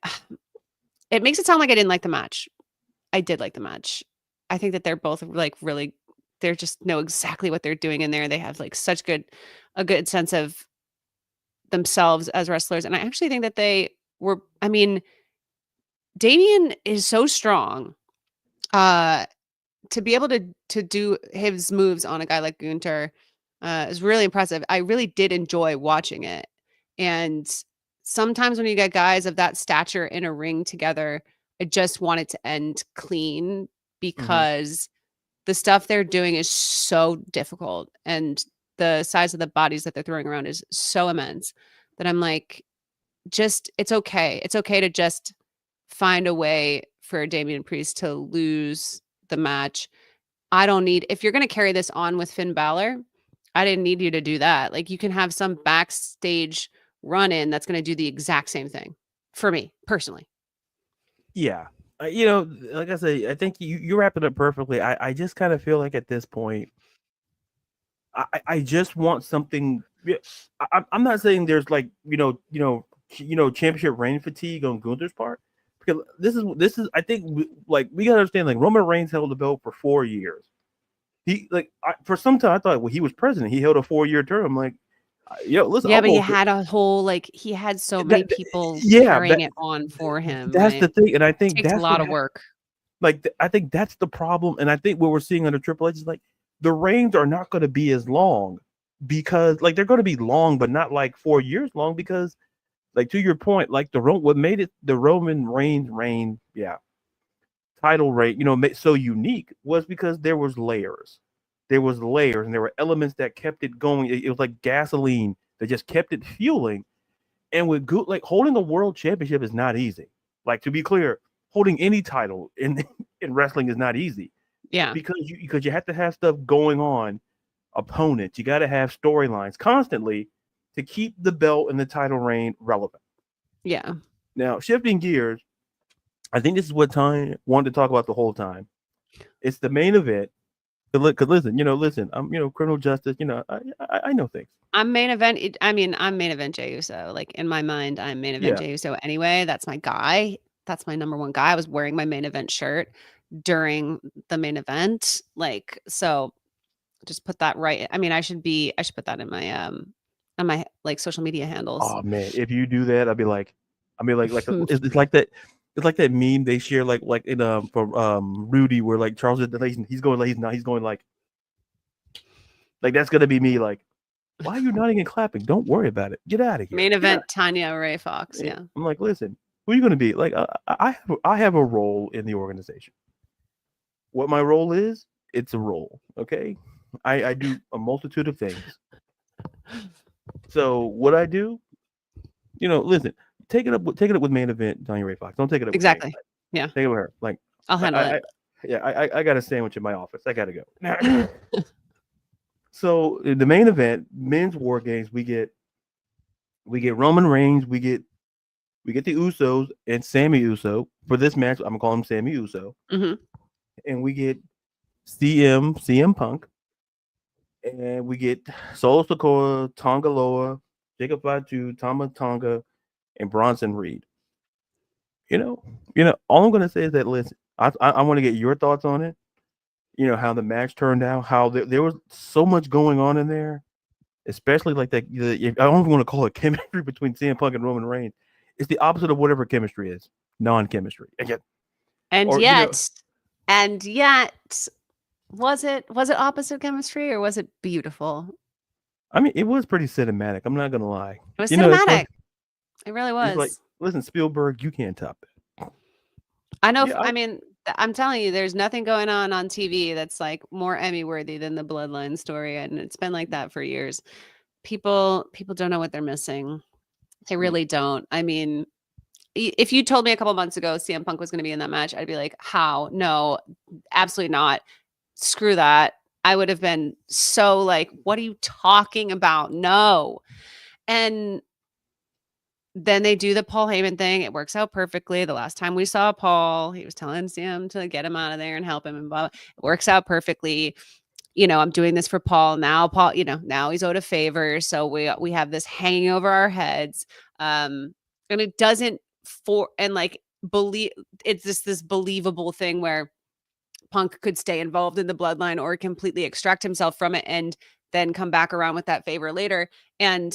It makes it sound like I didn't like the match. I did like the match. I think that they're both like really they're just know exactly what they're doing in there. They have like a good sense of themselves as wrestlers. And I actually think that they were, I mean, Damien is so strong. To be able to do his moves on a guy like Gunter is really impressive. I really did enjoy watching it. And sometimes when you get guys of that stature in a ring together, I just want it to end clean mhm. because the stuff they're doing is so difficult and the size of the bodies that they're throwing around is so immense that I'm like, just it's okay. It's okay to just find a way for Damian Priest to lose the match. I don't need if you're going to carry this on with Finn Balor, I didn't need you to do that. Like, you can have some backstage run in that's going to do the exact same thing for me personally. Yeah. Like I said, I think you wrapped it up perfectly. I just kind of feel like at this point, I just want something. Yeah, I'm not saying there's like championship reign fatigue on Gunther's part, because this is I think we gotta understand, like, Roman Reigns held the belt for 4 years. He for some time I thought, well, he was president. He held a 4-year term. Like, listen, Yeah, I'll but he go for had a whole he had so many that. people Yeah, carrying it on for him, that's right? the thing, and I think Takes a that's what lot of work. I think that's the problem, and I think what we're seeing under Triple H is like the reigns are not going to be as long, because like they're going to be long, but not like 4 years long, because like to your point, like what made it the Roman Reigns reign, yeah, title reign, so unique was because there was layers, and there were elements that kept it going. It was like gasoline that just kept it fueling. And with good, like, holding a world championship is not easy. Like, to be clear, holding any title in in wrestling is not easy, Yeah. because you have to have stuff going on, opponents. You got to have storylines constantly to keep the belt and the title reign relevant. Yeah. Now, shifting gears, I think this is what Tanya wanted to talk about the whole time. It's the main event. Because listen, I'm criminal justice. I know things. I'm main event. I'm main event Jey Uso. Like, in my mind, I'm main event Yeah. Jey Uso anyway. That's my guy. That's my number one guy. I was wearing my main event shirt during the main event. Like, so just put that right. I should put that in my on my like social media handles. Oh man, if you do that, it's like that. It's like that meme they share, like in from Rudy, where like Charles he's going, like, he's going like that's gonna be me. Like, why are you nodding and clapping? Don't worry about it. Get out of here. Main event Tanya Ray Fox. Yeah. I'm like, listen, who are you gonna be? Like, I have a role in the organization. What my role is, it's a role. Okay, I do a multitude of things. So what I do, listen, take it up with main event Tanya Ray Fox. Don't take it up with me. Exactly. Yeah. Take it with her. Like, I'll handle it. I got a sandwich in my office. I gotta go. So in the main event, men's war games, we get Roman Reigns, we get the Usos and Sammy Uso for this match. I'm gonna call him Sammy Uso, and we get CM Punk, and we get Solo Sikoa, Tonga Loa, Jacob Fatu, Tama Tonga, and Bronson Reed. All I'm gonna say is that, listen, I want to get your thoughts on it. How the match turned out, how there was so much going on in there, especially like that. I don't want to call it chemistry between CM Punk and Roman Reigns. It's the opposite of whatever chemistry is, non-chemistry. Again, and yet, was it opposite chemistry, or was it beautiful? I mean, it was pretty cinematic. I'm not gonna lie. It was cinematic. Like, it really was. Like, listen, Spielberg, you can't top it. I know. Yeah, I'm telling you, there's nothing going on TV that's like more Emmy worthy than the Bloodline story, and it's been like that for years. People don't know what they're missing. They really don't. I mean, if you told me a couple months ago CM Punk was going to be in that match, I'd be like, how? No, absolutely not. Screw that. I would have been so like, what are you talking about? No. And then they do the Paul Heyman thing. It works out perfectly. The last time we saw Paul, he was telling Sam to get him out of there and help him, and blah, blah. It works out perfectly. I'm doing this for Paul. Now Paul, now he's owed a favor. So we have this hanging over our heads. And it doesn't believe it's just this believable thing where Punk could stay involved in the bloodline or completely extract himself from it and then come back around with that favor later. And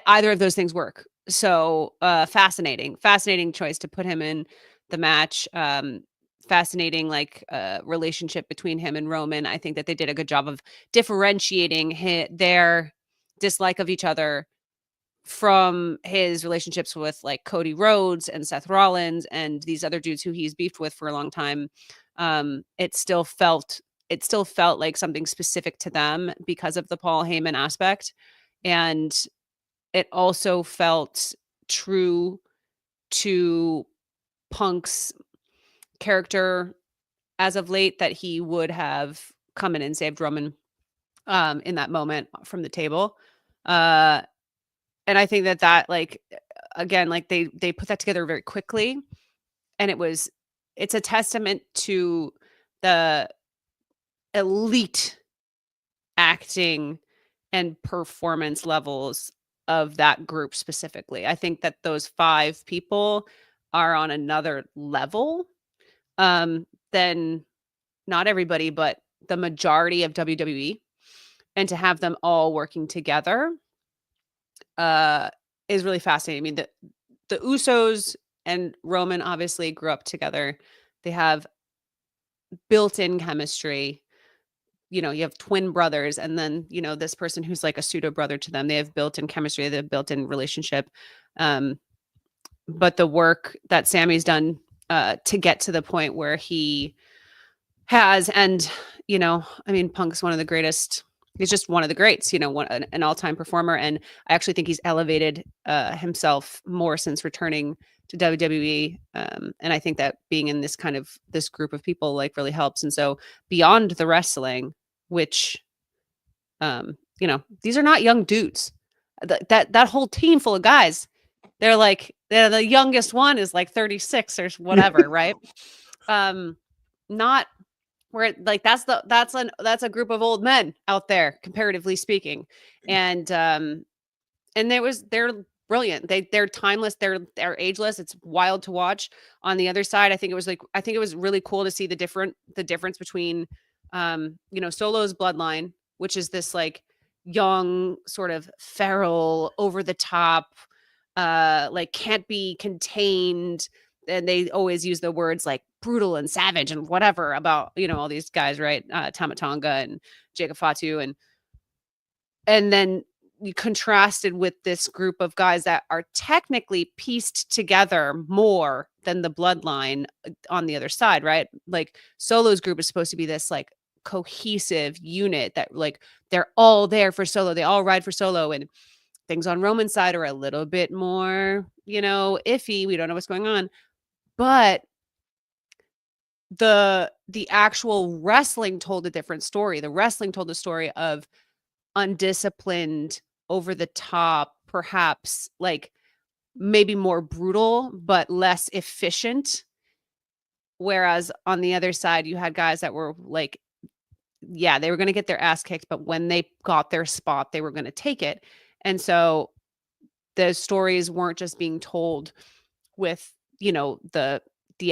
either of those things work. So fascinating choice to put him in the match. Fascinating relationship between him and Roman. I think that they did a good job of differentiating their dislike of each other from his relationships with like Cody Rhodes and Seth Rollins and these other dudes who he's beefed with for a long time. It still felt like something specific to them because of the Paul Heyman aspect. And it also felt true to Punk's character as of late, that he would have come in and saved Roman in that moment from the table. And I think that like, again, like they put that together very quickly, and it's a testament to the elite acting and performance levels of that group specifically. I think that those 5 people are on another level than not everybody, but the majority of WWE. And to have them all working together is really fascinating. I mean, the Usos and Roman obviously grew up together. They have built-in chemistry. You know, you have twin brothers, and then, you know, this person who's like a pseudo brother to them. They have built-in chemistry, they have built-in relationship. But the work that Sammy's done to get to the point where he has, and, you know, I mean, Punk's one of the greatest. He's just one of the greats, you know, an all-time performer. And I actually think he's elevated himself more since returning to WWE. And I think that being in this group of people like really helps. And so beyond the wrestling, which, you know, these are not young dudes. That whole team full of guys, they're the youngest one is like 36 or whatever, right? Not where like that's a group of old men out there, comparatively speaking. And they're brilliant. They're timeless. They're ageless. It's wild to watch. On the other side, I think it was really cool to see the difference between you know, Solo's bloodline, which is this like young, sort of feral, over the top, like can't be contained. And they always use the words like brutal and savage and whatever about, you know, all these guys, right? Tama Tonga and Jacob Fatu, and then you contrasted with this group of guys that are technically pieced together more than the bloodline on the other side, right? Like Solo's group is supposed to be this like cohesive unit that like they're all there for Solo, they all ride for Solo, and things on Roman's side are a little bit more, you know, iffy. We don't know what's going on. But the actual wrestling told a different story. The wrestling told the story of undisciplined, over the top, perhaps like maybe more brutal, but less efficient. Whereas on the other side, you had guys that were like, yeah, they were going to get their ass kicked, but when they got their spot, they were going to take it. And so the stories weren't just being told with, you know, the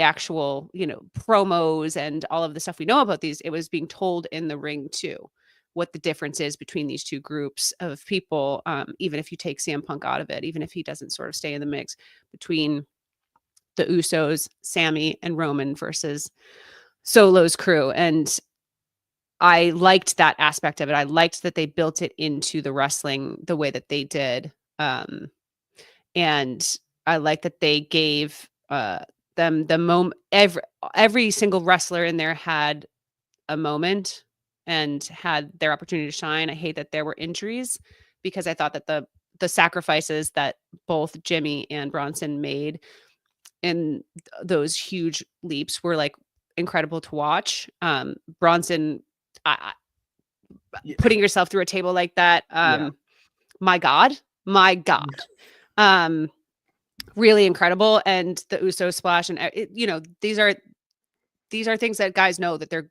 actual, you know, promos and all of the stuff we know about these. It was being told in the ring too, what the difference is between these two groups of people. Even if you take CM Punk out of it, even if he doesn't sort of stay in the mix, between the Usos, Sammy and Roman versus Solo's crew. And I liked that aspect of it. I liked that they built it into the wrestling the way that they did. And I like that they gave them the moment. Every single wrestler in there had a moment and had their opportunity to shine. I hate that there were injuries, because I thought that the sacrifices that both Jimmy and Bronson made in those huge leaps were like incredible to watch. Bronson, putting yourself through a table like that, my God. Really incredible. And the Uso splash, and you know, these are things that guys know that they're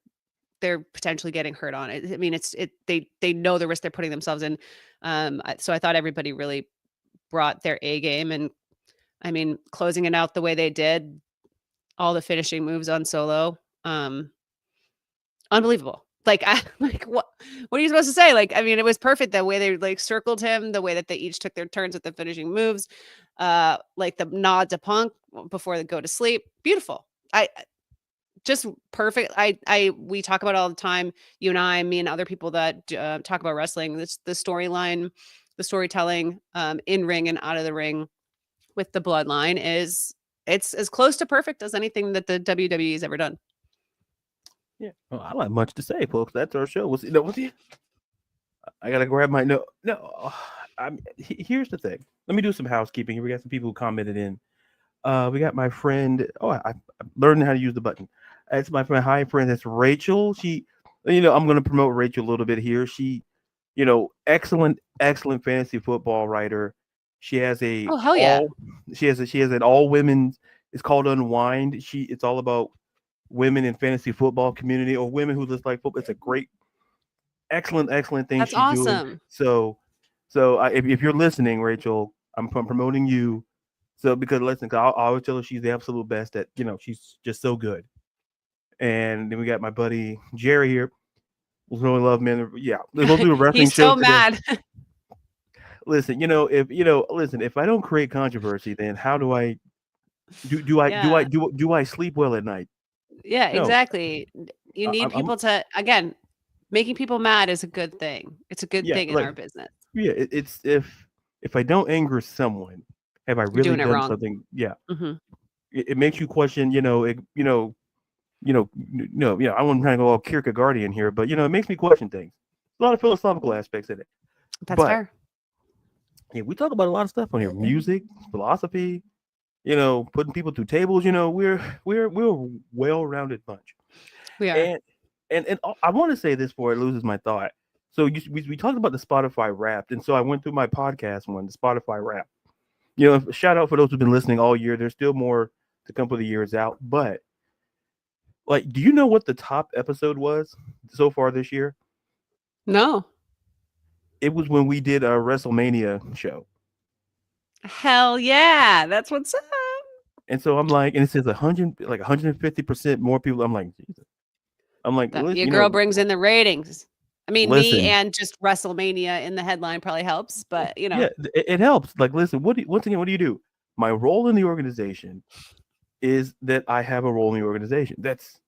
potentially getting hurt on. I mean, they know the risk they're putting themselves in. So I thought everybody really brought their A game, and I mean, closing it out the way they did, all the finishing moves on Solo, unbelievable. Like, what are you supposed to say? Like, I mean, it was perfect the way they like circled him, the way that they each took their turns with the finishing moves, like the nod to Punk before they go to sleep. Beautiful. Just perfect. We talk about it all the time. You and I, me and other people that talk about wrestling. The storyline, the storytelling, in ring and out of the ring with the bloodline it's as close to perfect as anything that the WWE has ever done. Yeah, well, I don't have much to say, folks. That's our show. We'll see. No, I gotta grab my note. No, here's the thing. Let me do some housekeeping here. We got some people who commented in. We got my friend. Oh, I learned how to use the button. It's my friend. Hi, friend. That's Rachel. She, you know, I'm going to promote Rachel a little bit here. She excellent fantasy football writer. She has a Oh, hell yeah. all she has an all women. It's called Unwind. It's all about women in fantasy football community or women who just like football. It's a great, excellent thing That's she's doing. awesome. So if you're listening, Rachel, I'm promoting you. So because listen, 'cause I always tell her she's the absolute best at she's just so good. And then we got my buddy Jerry here. Really love men. Yeah, we're supposed to do a wrestling He's show so today. mad. Listen, listen, if I don't create controversy, then how do I Yeah. do I sleep well at night? Yeah, No, exactly. You I, need I'm people to, again, making people mad is a good thing. It's a good yeah, thing in like our business. yeah. It's if I don't anger someone, have I You're really doing it done wrong. something? Yeah, Hmm. it makes you question. I wouldn't try to go all Kierkegaardian here, but it makes me question things. A lot of philosophical aspects in it, That's but fair. yeah, we talk about a lot of stuff on here: music, philosophy. Putting people through tables. We're a well-rounded bunch. We are. And I want to say this before it loses my thought. So we talked about the Spotify Wrapped, and so I went through my podcast one, the Spotify Wrapped. Shout out for those who've been listening all year. There's still more to come for the years out, but like, do you know what the top episode was so far this year? No. It was when we did a WrestleMania show, Hell yeah. That's what's up. and so I'm like, and it says 150% more people. I'm like, Jesus. I'm like, That listen, your girl brings in the ratings. I mean, me listen, and just WrestleMania in the headline probably helps, but yeah, it helps. Like, listen, once again, what do you do? My role in the organization is that I have a role in the organization. That's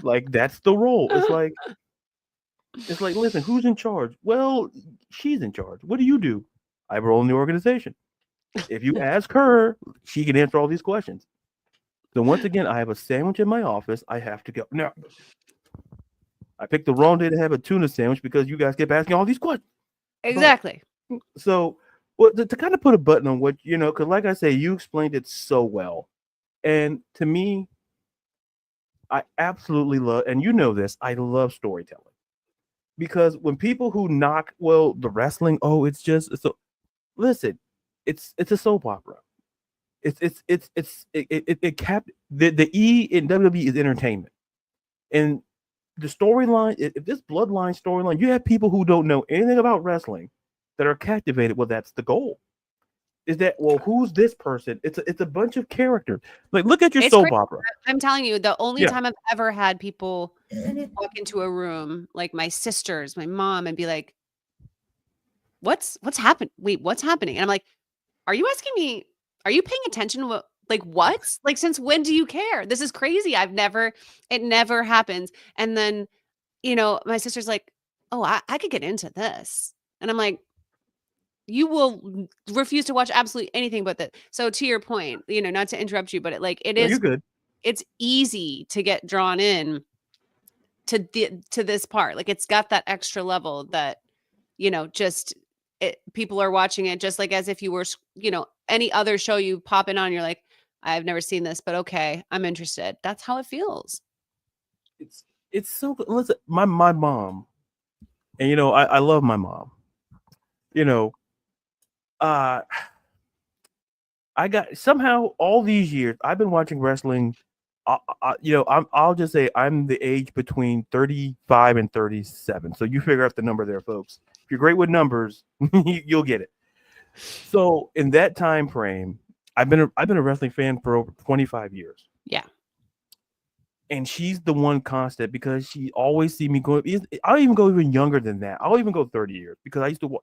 the role. It's like, listen, who's in charge? Well, she's in charge. What do you do? I have a role in the organization. If you ask her, she can answer all these questions. So once again, I have a sandwich in my office. I have to go. No, I picked the wrong day to have a tuna sandwich because you guys kept asking all these questions. But exactly. so, well, to kind of put a button on what because like I say, you explained it so well, and to me, I absolutely love, and you know this, I love storytelling because when people who knock, well, the wrestling, oh, it's just so. Listen, it's a soap opera. It kept the E in WWE is entertainment, and the storyline. If this bloodline storyline, you have people who don't know anything about wrestling that are captivated. Well, that's the goal. Is that well? Who's this person? It's a bunch of characters. Like, look at your It's soap crazy. opera. I'm telling you, the only Yeah, time I've ever had people walk into a room, like my sisters, my mom, and be like, what's happened? Wait, what's happening?" And I'm like, "Are you asking me? Are you paying attention? What? Like, since when do you care? This is crazy. It never happens." And then, my sister's like, "Oh, I could get into this." And I'm like, "You will refuse to watch absolutely anything but that." So to your point, not to interrupt you, but it no, you're is, good. it's easy to get drawn in to this part. Like, it's got that extra level that, just people are watching it just like as if you were, any other show you pop in on, you're like, "I've never seen this, but okay, I'm interested." That's how it feels. It's it's so good. Listen, my mom, and I love my mom. You know, uh, I got somehow all these years I've been watching wrestling. I'll just say I'm the age between 35 and 37. So you figure out the number there, folks. If you're great with numbers, you'll get it. So in that time frame, I've been a wrestling fan for over 25 years. Yeah. And she's the one constant because she always see me going. I'll even go even younger than that. I'll even go 30 years because I used to,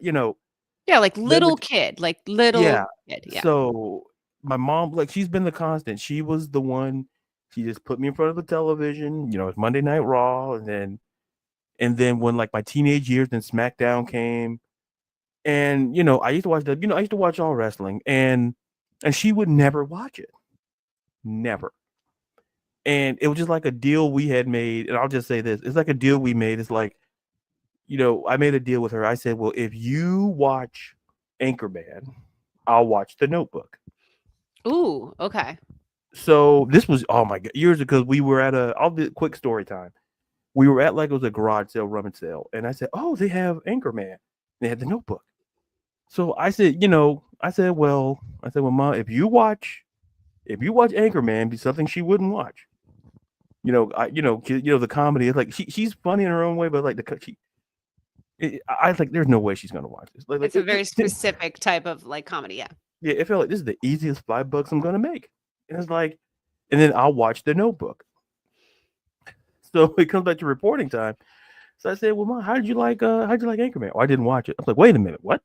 Yeah, like the little kid, like little yeah. kid. Yeah. So my mom, like, she's been the constant. She was the one. She just put me in front of the television. It's Monday Night Raw, and then when like my teenage years, then SmackDown came, and I used to watch I used to watch all wrestling, and she would never watch it, never. And it was just like a deal we had made, and I'll just say this: it's like a deal we made. It's like, I made a deal with her. I said, well, if you watch Anchorman, I'll watch The Notebook. Ooh, okay. So this was, oh my god, years ago. We were at I'll do a quick story time. We were at like it was a garage sale, rummage sale, and I said, "Oh, they have Anchorman." They had the Notebook. So I said, well, Mom, if you watch Anchorman, be something she wouldn't watch. The comedy is like she's funny in her own way, but like I was like, there's no way she's gonna watch this. It's a very specific type of like comedy. Yeah. Yeah, it felt like this is the easiest $5 I'm gonna make, and it's like, and then I'll watch the Notebook. So it comes back to reporting time. So I said, well, Mom, how'd you like Anchorman? Oh, I didn't watch it. I was like, wait a minute, what?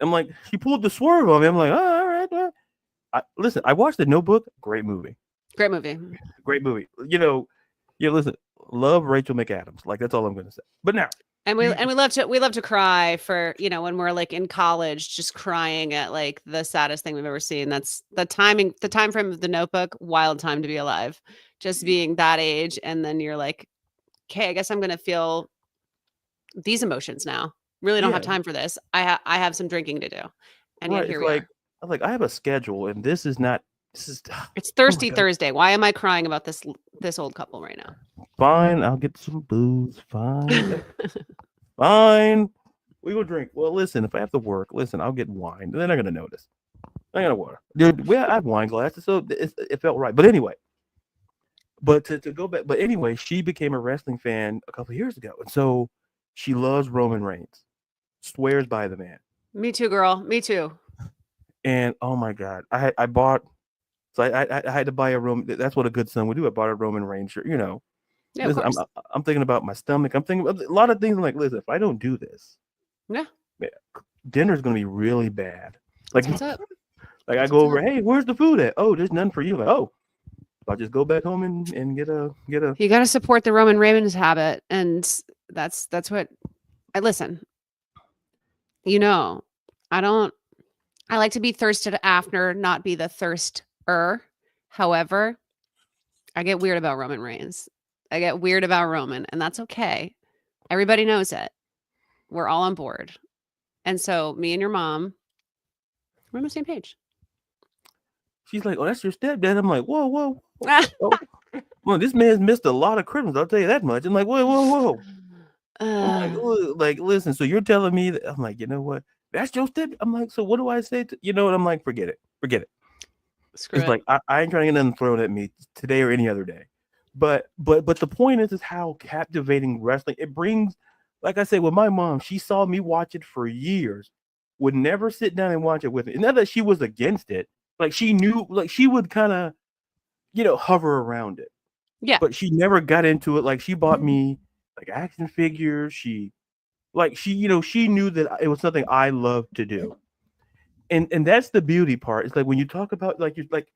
I'm like, she pulled the swerve on me. I'm like, oh, all right. Listen, I watched the Notebook. Great movie. Great movie. Great movie. Listen, love Rachel McAdams. Like that's all I'm gonna say. But now, and we love to cry for when we're like in college, just crying at like the saddest thing we've ever seen. That's the time frame of the Notebook. Wild time to be alive. Just being that age, and then you're like, okay, I guess I'm gonna feel these emotions now. Really don't have time for this. I have some drinking to do, and yet here we are. I have a schedule, and this is it's Thirsty Thursday. Why am I crying about this old couple right now? Fine, I'll get some booze. Fine. Fine. We will drink. Well, listen, if I have to work, I'll get wine. They're not gonna notice. I got water. Dude, I have wine glasses, so it felt right. But anyway. But to go back, but anyway, she became a wrestling fan a couple of years ago. And so she loves Roman Reigns. Swears by the man. Me too, girl. Me too. And oh my God, I had to buy a Roman. That's what a good son would do. I bought a Roman Reigns shirt. Yeah, listen, I'm thinking about my stomach. I'm thinking about a lot of things. I'm like, listen, if I don't do this, dinner's gonna be really bad. Like, what's up? Like I go over, hey, where's the food at? Oh, there's none for you. Like, oh, I'll just go back home and get a. You got to support the Roman Reigns habit, and that's what I listen. I like to be thirsted after, not be the thirster. However, I get weird about Roman Reigns. I get weird about Roman, and that's okay. Everybody knows it. We're all on board. And so me and your mom, we're on the same page. She's like, oh, that's your stepdad. I'm like, whoa. Well, this man's missed a lot of Christmas. I'll tell you that much. I'm like, whoa. Like, listen, so you're telling me that? I'm like, you know what? That's your step. I'm like, so what do I say? And I'm like, forget it. It's like I ain't trying to get nothing thrown at me today or any other day. But the point is how captivating wrestling it brings. Like I said, with my mom, she saw me watch it for years, would never sit down and watch it with me. And not that she was against it, like she knew, like she would kind of, hover around it. Yeah. But she never got into it. Like she bought me like action figures. She knew that it was something I loved to do. And that's the beauty part. It's like when you talk about like you're like,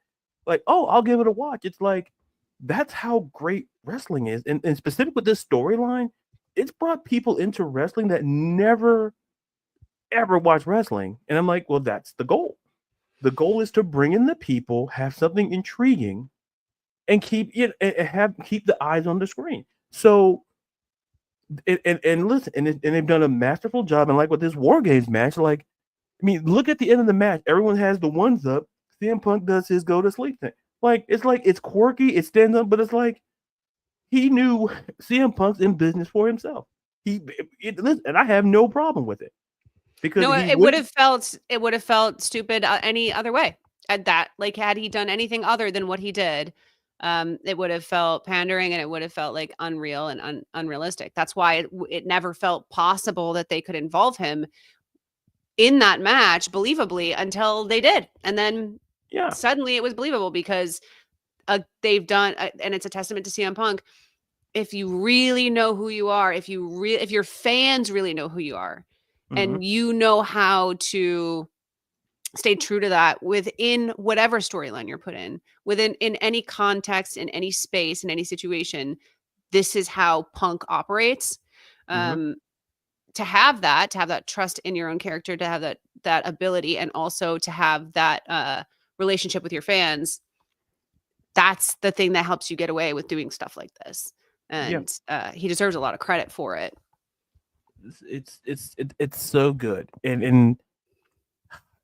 oh, I'll give it a watch. It's like that's how great wrestling is. And specific with this storyline, it's brought people into wrestling that never ever watched wrestling. And I'm like, well, that's the goal. The goal is to bring in the people, have something intriguing, and keep the eyes on the screen. So and listen, and they've done a masterful job. And like with this War Games match, like, I mean, look at the end of the match. Everyone has the ones up. CM Punk does his go to sleep thing. Like it's quirky, it stands up, but it's like he knew CM Punk's in business for himself. And I have no problem with it because it would have felt stupid any other way. At that, like had he done anything other than what he did, it would have felt pandering and it would have felt like unreal and unrealistic. That's why it never felt possible that they could involve him in that match believably until they did. And then suddenly it was believable because they've done, and it's a testament to CM Punk. If you really know who you are, if your fans really know who you are, and you know how to stay true to that within whatever storyline you're put in any context, in any space, in any situation, this is how Punk operates. To have that trust in your own character, to have that ability, and also to have that relationship with your fans, that's the thing that helps you get away with doing stuff like this. And he deserves a lot of credit for it. It's so good, and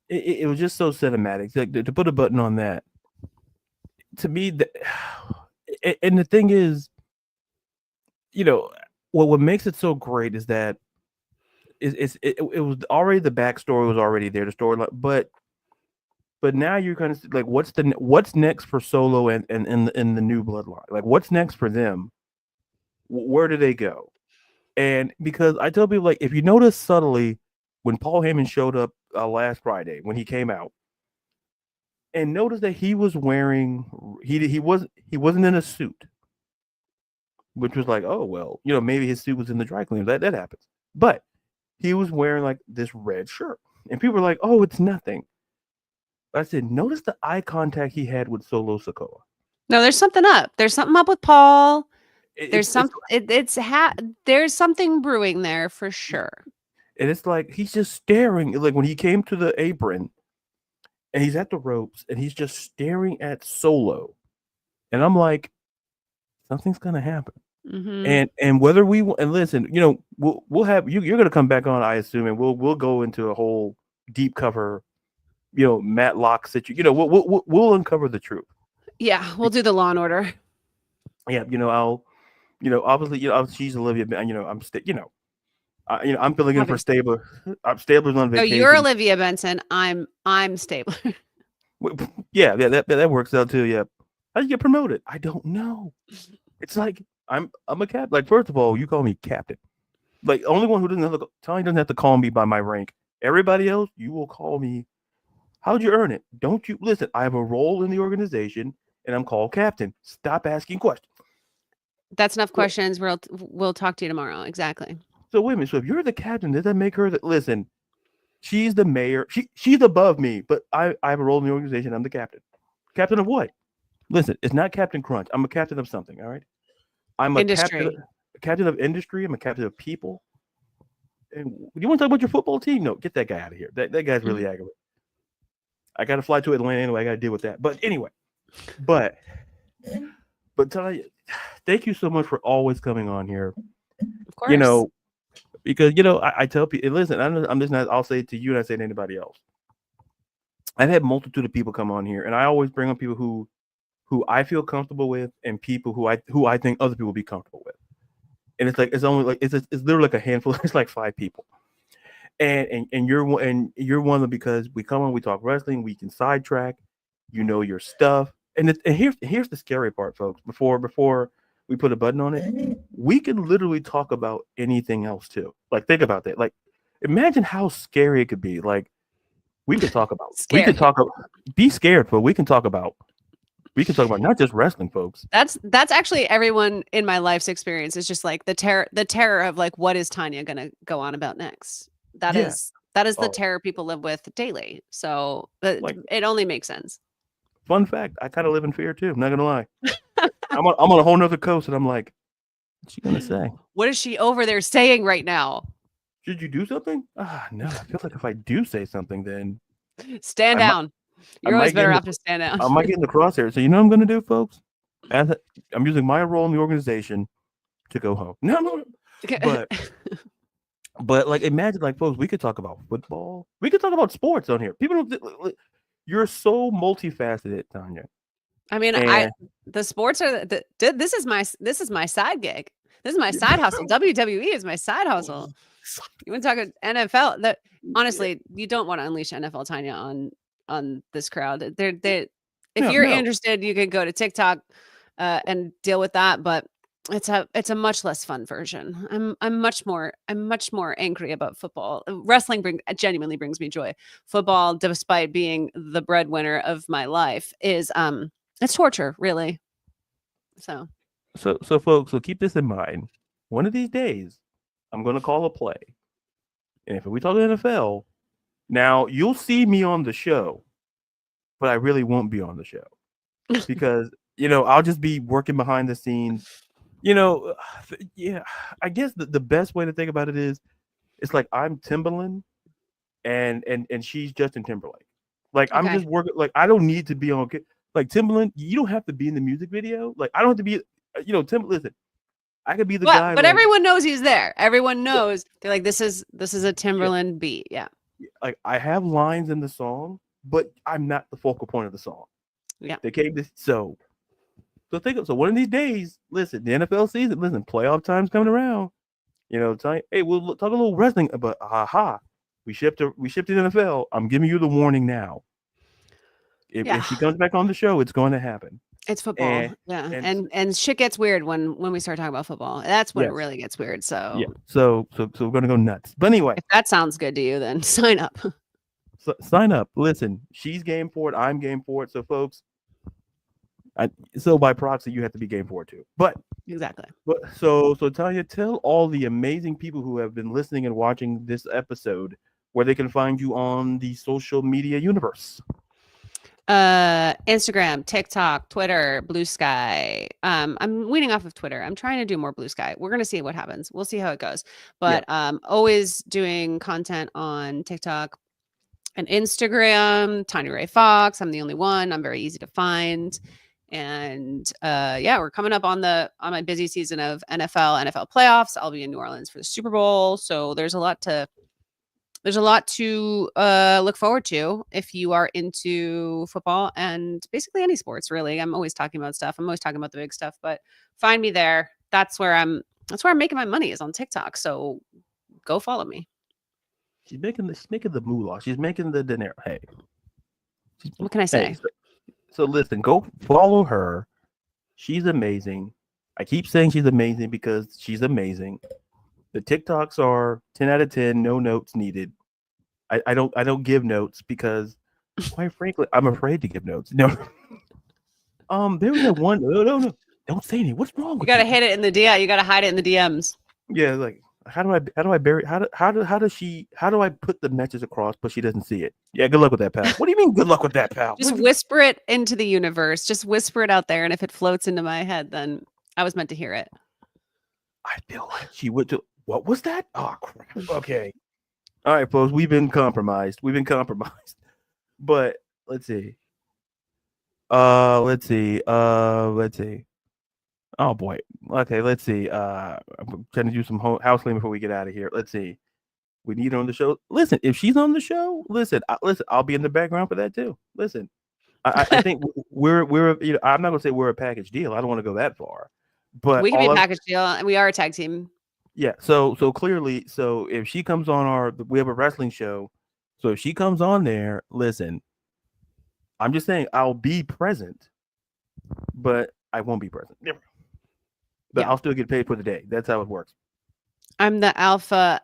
it was just so cinematic. Like to put a button on that, to me, and the thing is, you know, what makes it so great is that it was already the backstory was already there, the storyline, but now you're kind of like, what's next for Solo and in the new bloodline? Like, what's next for them? Where do they go? And because I tell people, like, if you notice subtly when Paul Heyman showed up last Friday when he came out, and notice that he was wearing he wasn't in a suit, which was like, oh well, maybe his suit was in the dry cleaner. That happens, but he was wearing like this red shirt, and people were like, oh, it's nothing. I said, notice the eye contact he had with Solo Sokoa. No, there's something up. There's something up with Paul. It, There's it's there's something brewing there for sure. and it's like he's just staring. Like when he came to the apron, and he's at the ropes, and he's just staring at Solo, and I'm like, something's gonna happen. Mm-hmm. And whether and listen, we'll have you're gonna come back on, I assume, and we'll go into a whole deep cover, Matlock situation. We'll uncover the truth. Yeah, we'll do the Law and Order. Yeah, I'll, obviously, she's Olivia. I'm filling in for Obviously. Stabler. Stabler's on Oh, you're vacation. Olivia Benson. I'm Stabler. Yeah, that works out too. Yeah, how do you get promoted? I don't know. It's like I'm a captain. Like, first of all, you call me captain. Like, only one who doesn't have to, Tony doesn't have to call me by my rank. Everybody else, you will call me. How'd you earn it? Don't you listen? I have a role in the organization, and I'm called captain. Stop asking questions. That's enough questions. We'll talk to you tomorrow. Exactly. So wait a minute. So if you're the captain, does that make her the listen? She's the mayor. She's above me, but I have a role in the organization. I'm the captain. Captain of what? Listen, it's not Captain Crunch. I'm a captain of something. All right. I'm a Industry. captain of industry. I'm a captain of people. And you want to talk about your football team? No, get that guy out of here. That guy's really aggravating. I got to fly to Atlanta anyway. I got to deal with that. But anyway, but Tanya, thank you so much for always coming on here. Of course. Because I tell people, listen, I'm just not. I'll say it to you, and I say it to anybody else. I've had multitude of people come on here, and I always bring on people who I feel comfortable with, and people who I think other people will be comfortable with. And it's like it's literally like a handful. It's like 5 people, and you're one of them because we come on, we talk wrestling, we can sidetrack, your stuff, and here's the scary part, folks. Before we put a button on it, we can literally talk about anything else too. Like, think about that. Like, imagine how scary it could be. Like, we could talk about be scared, but we can talk about not just wrestling, folks. That's actually everyone in my life's experience. Is just like the terror of like, what is Tanya gonna go on about next? That is the terror people live with daily. So it only makes sense. Fun fact: I kind of live in fear too. I'm not gonna lie. I'm on a whole nother coast, and I'm like, what's she gonna say? What is she over there saying right now? Should you do something? No. I feel like if I do say something, then stand down. You're always better off to stand down. I might get in the crosshair. So you know what I'm gonna do, folks? I'm using my role in the organization to go home. No. But like, imagine, like, folks, we could talk about football. We could talk about sports on here. People don't. You're so multifaceted, Tanya. I mean, the sports are this is my side gig. This is my side hustle. WWE is my side hustle. You want to talk about NFL? That honestly, you don't want to unleash NFL Tanya on this crowd. If you're interested, you could go to TikTok and deal with that. But it's a much less fun version. I'm much more angry about football. Wrestling genuinely brings me joy. Football, despite being the breadwinner of my life, is it's torture, really. So folks, so keep this in mind. One of these days, I'm going to call a play, and if we talk NFL, now you'll see me on the show, but I really won't be on the show because I'll just be working behind the scenes. Yeah, I guess the best way to think about it is, it's like I'm Timbaland, and she's Justin Timberlake. Like, I'm just working. Like, I don't need to be on. Like, Timbaland, you don't have to be in the music video. Like, I don't have to be. Listen, I could be the guy. But everyone knows he's there. Everyone knows. They're like, this is a Timberland beat. Yeah. Like, I have lines in the song, but I'm not the focal point of the song. Yeah. They came to so. So one of these days, listen, the NFL season, listen, playoff time's coming around. Hey, we'll talk a little wrestling, but we shipped to the NFL. I'm giving you the warning now. Yeah. If she comes back on the show, it's going to happen. It's football. And Yeah. and And shit gets weird when we start talking about football. That's when it yes, really gets weird. yeah. So So we're gonna go nuts. But anyway, if that sounds good to you, then sign up. sign up. Listen, she's game for it. I'm game for it. So folks, so by proxy, you have to be game for it too. But Exactly. so Tanya, tell all the amazing people who have been listening and watching this episode where they can find you on the social media universe. Instagram, TikTok, Twitter, Blue Sky. I'm weaning off of Twitter. I'm trying to do more Blue Sky. We're gonna see what happens. We'll see how it goes. But always doing content on TikTok and Instagram. Tanya Ray Fox. I'm the only one. I'm very easy to find. And we're coming up on my busy season of NFL playoffs. I'll be in New Orleans for the Super Bowl. So there's a lot to look forward to if you are into football and basically any sports, really. I'm always talking about stuff. I'm always talking about the big stuff, but find me there. That's where I'm making my money, is on TikTok. So go follow me. She's making the moolah. She's making the dinero. Hey. What can I say? So listen, go follow her. She's amazing. I keep saying she's amazing because she's amazing. The TikToks are 10 out of 10, no notes needed. I don't give notes because, quite frankly, I'm afraid to give notes. No. There was that one. No. Don't say anything. What's wrong with you? You gotta hit it in the DM. You gotta hide it in the DMs. Yeah, like how do I bury how do I put the message across but she doesn't see it? Yeah, good luck with that, pal. What do you mean good luck with that, pal? Just whisper it into the universe. Just whisper it out there, and if it floats into my head, then I was meant to hear it. I feel like she would do. What was that? Oh crap. Okay. All right, folks, we've been compromised. But let's see. Let's see. Oh boy. Okay, let's see. I'm trying to do some house cleaning before we get out of here. Let's see. We need her on the show. Listen, if she's on the show, listen, I'll be in the background for that too. Listen, I think we're I'm not gonna say we're a package deal. I don't want to go that far, but we can be a package deal, and we are a tag team. Yeah. So clearly, if she comes on we have a wrestling show. So if she comes on there, listen, I'm just saying I'll be present, but I won't be present. But I'll still get paid for the day. That's how it works. I'm the alpha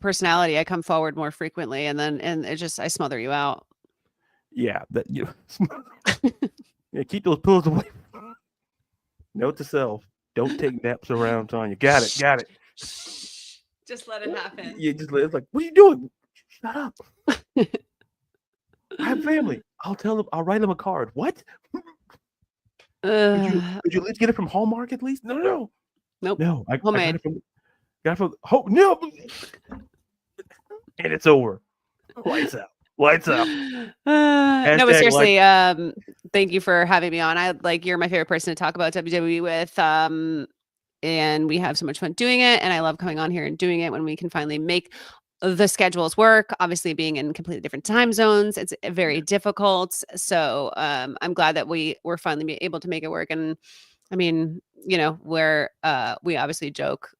personality. I come forward more frequently, and I smother you out. Yeah, yeah, keep those pillows away. Note to self: don't take naps around Tanya. Got it. Just let it happen. Yeah, it's like, what are you doing? Shut up. I have family. I'll tell them. I'll write them a card. What? Could you at least get it from Hallmark at least? No. Nope. No, I homemade. got it from no. And it's over. Lights out. No, but seriously, thank you for having me on. You're my favorite person to talk about WWE with. And we have so much fun doing it. And I love coming on here and doing it when we can finally make the schedules work. Obviously, being in completely different time zones, it's very difficult. So I'm glad that we're finally able to make it work. And I mean, we obviously joke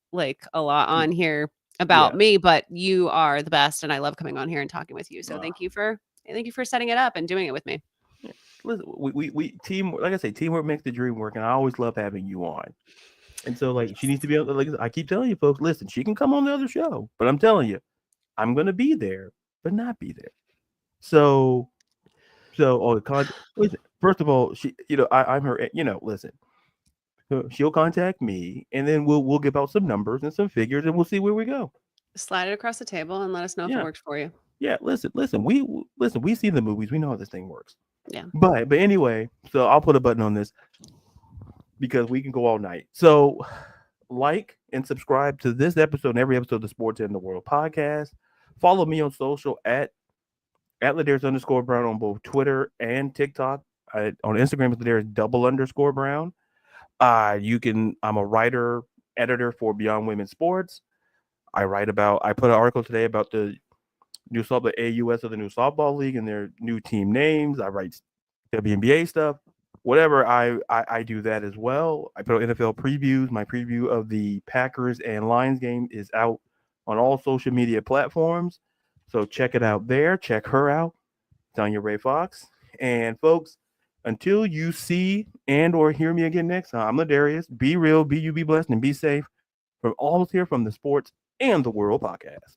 a lot on here about me, but you are the best, and I love coming on here and talking with you. So thank you for setting it up and doing it with me. Yeah. Listen, we team, like I say, teamwork makes the dream work, and I always love having you on. And so, she needs to be like I keep telling you, folks. Listen, she can come on the other show, but I'm telling you, I'm gonna be there, but not be there. So, listen, first of all, she, I'm her. Listen, she'll contact me, and then we'll give out some numbers and some figures, and we'll see where we go. Slide it across the table and let us know if it works for you. Yeah, listen. We see the movies. We know how this thing works. Yeah. But anyway, so I'll put a button on this because we can go all night. So like and subscribe to this episode and every episode of the Sports in the World podcast. Follow me on social at Ladarius_Brown on both Twitter and TikTok. On Instagram, it's Ladarius_Brown. I'm a writer, editor for Beyond Women's Sports. I put an article today about the new the AUS of the new softball league and their new team names. I write WNBA stuff. whatever, I do that as well. I put out NFL previews. My preview of the Packers and Lions game is out on all social media platforms. So check it out there. Check her out, Tanya Ray Fox. And folks, until you see and or hear me again next time, I'm Ladarius. Be real, be you, be blessed, and be safe from all here from the Sports and the World podcast.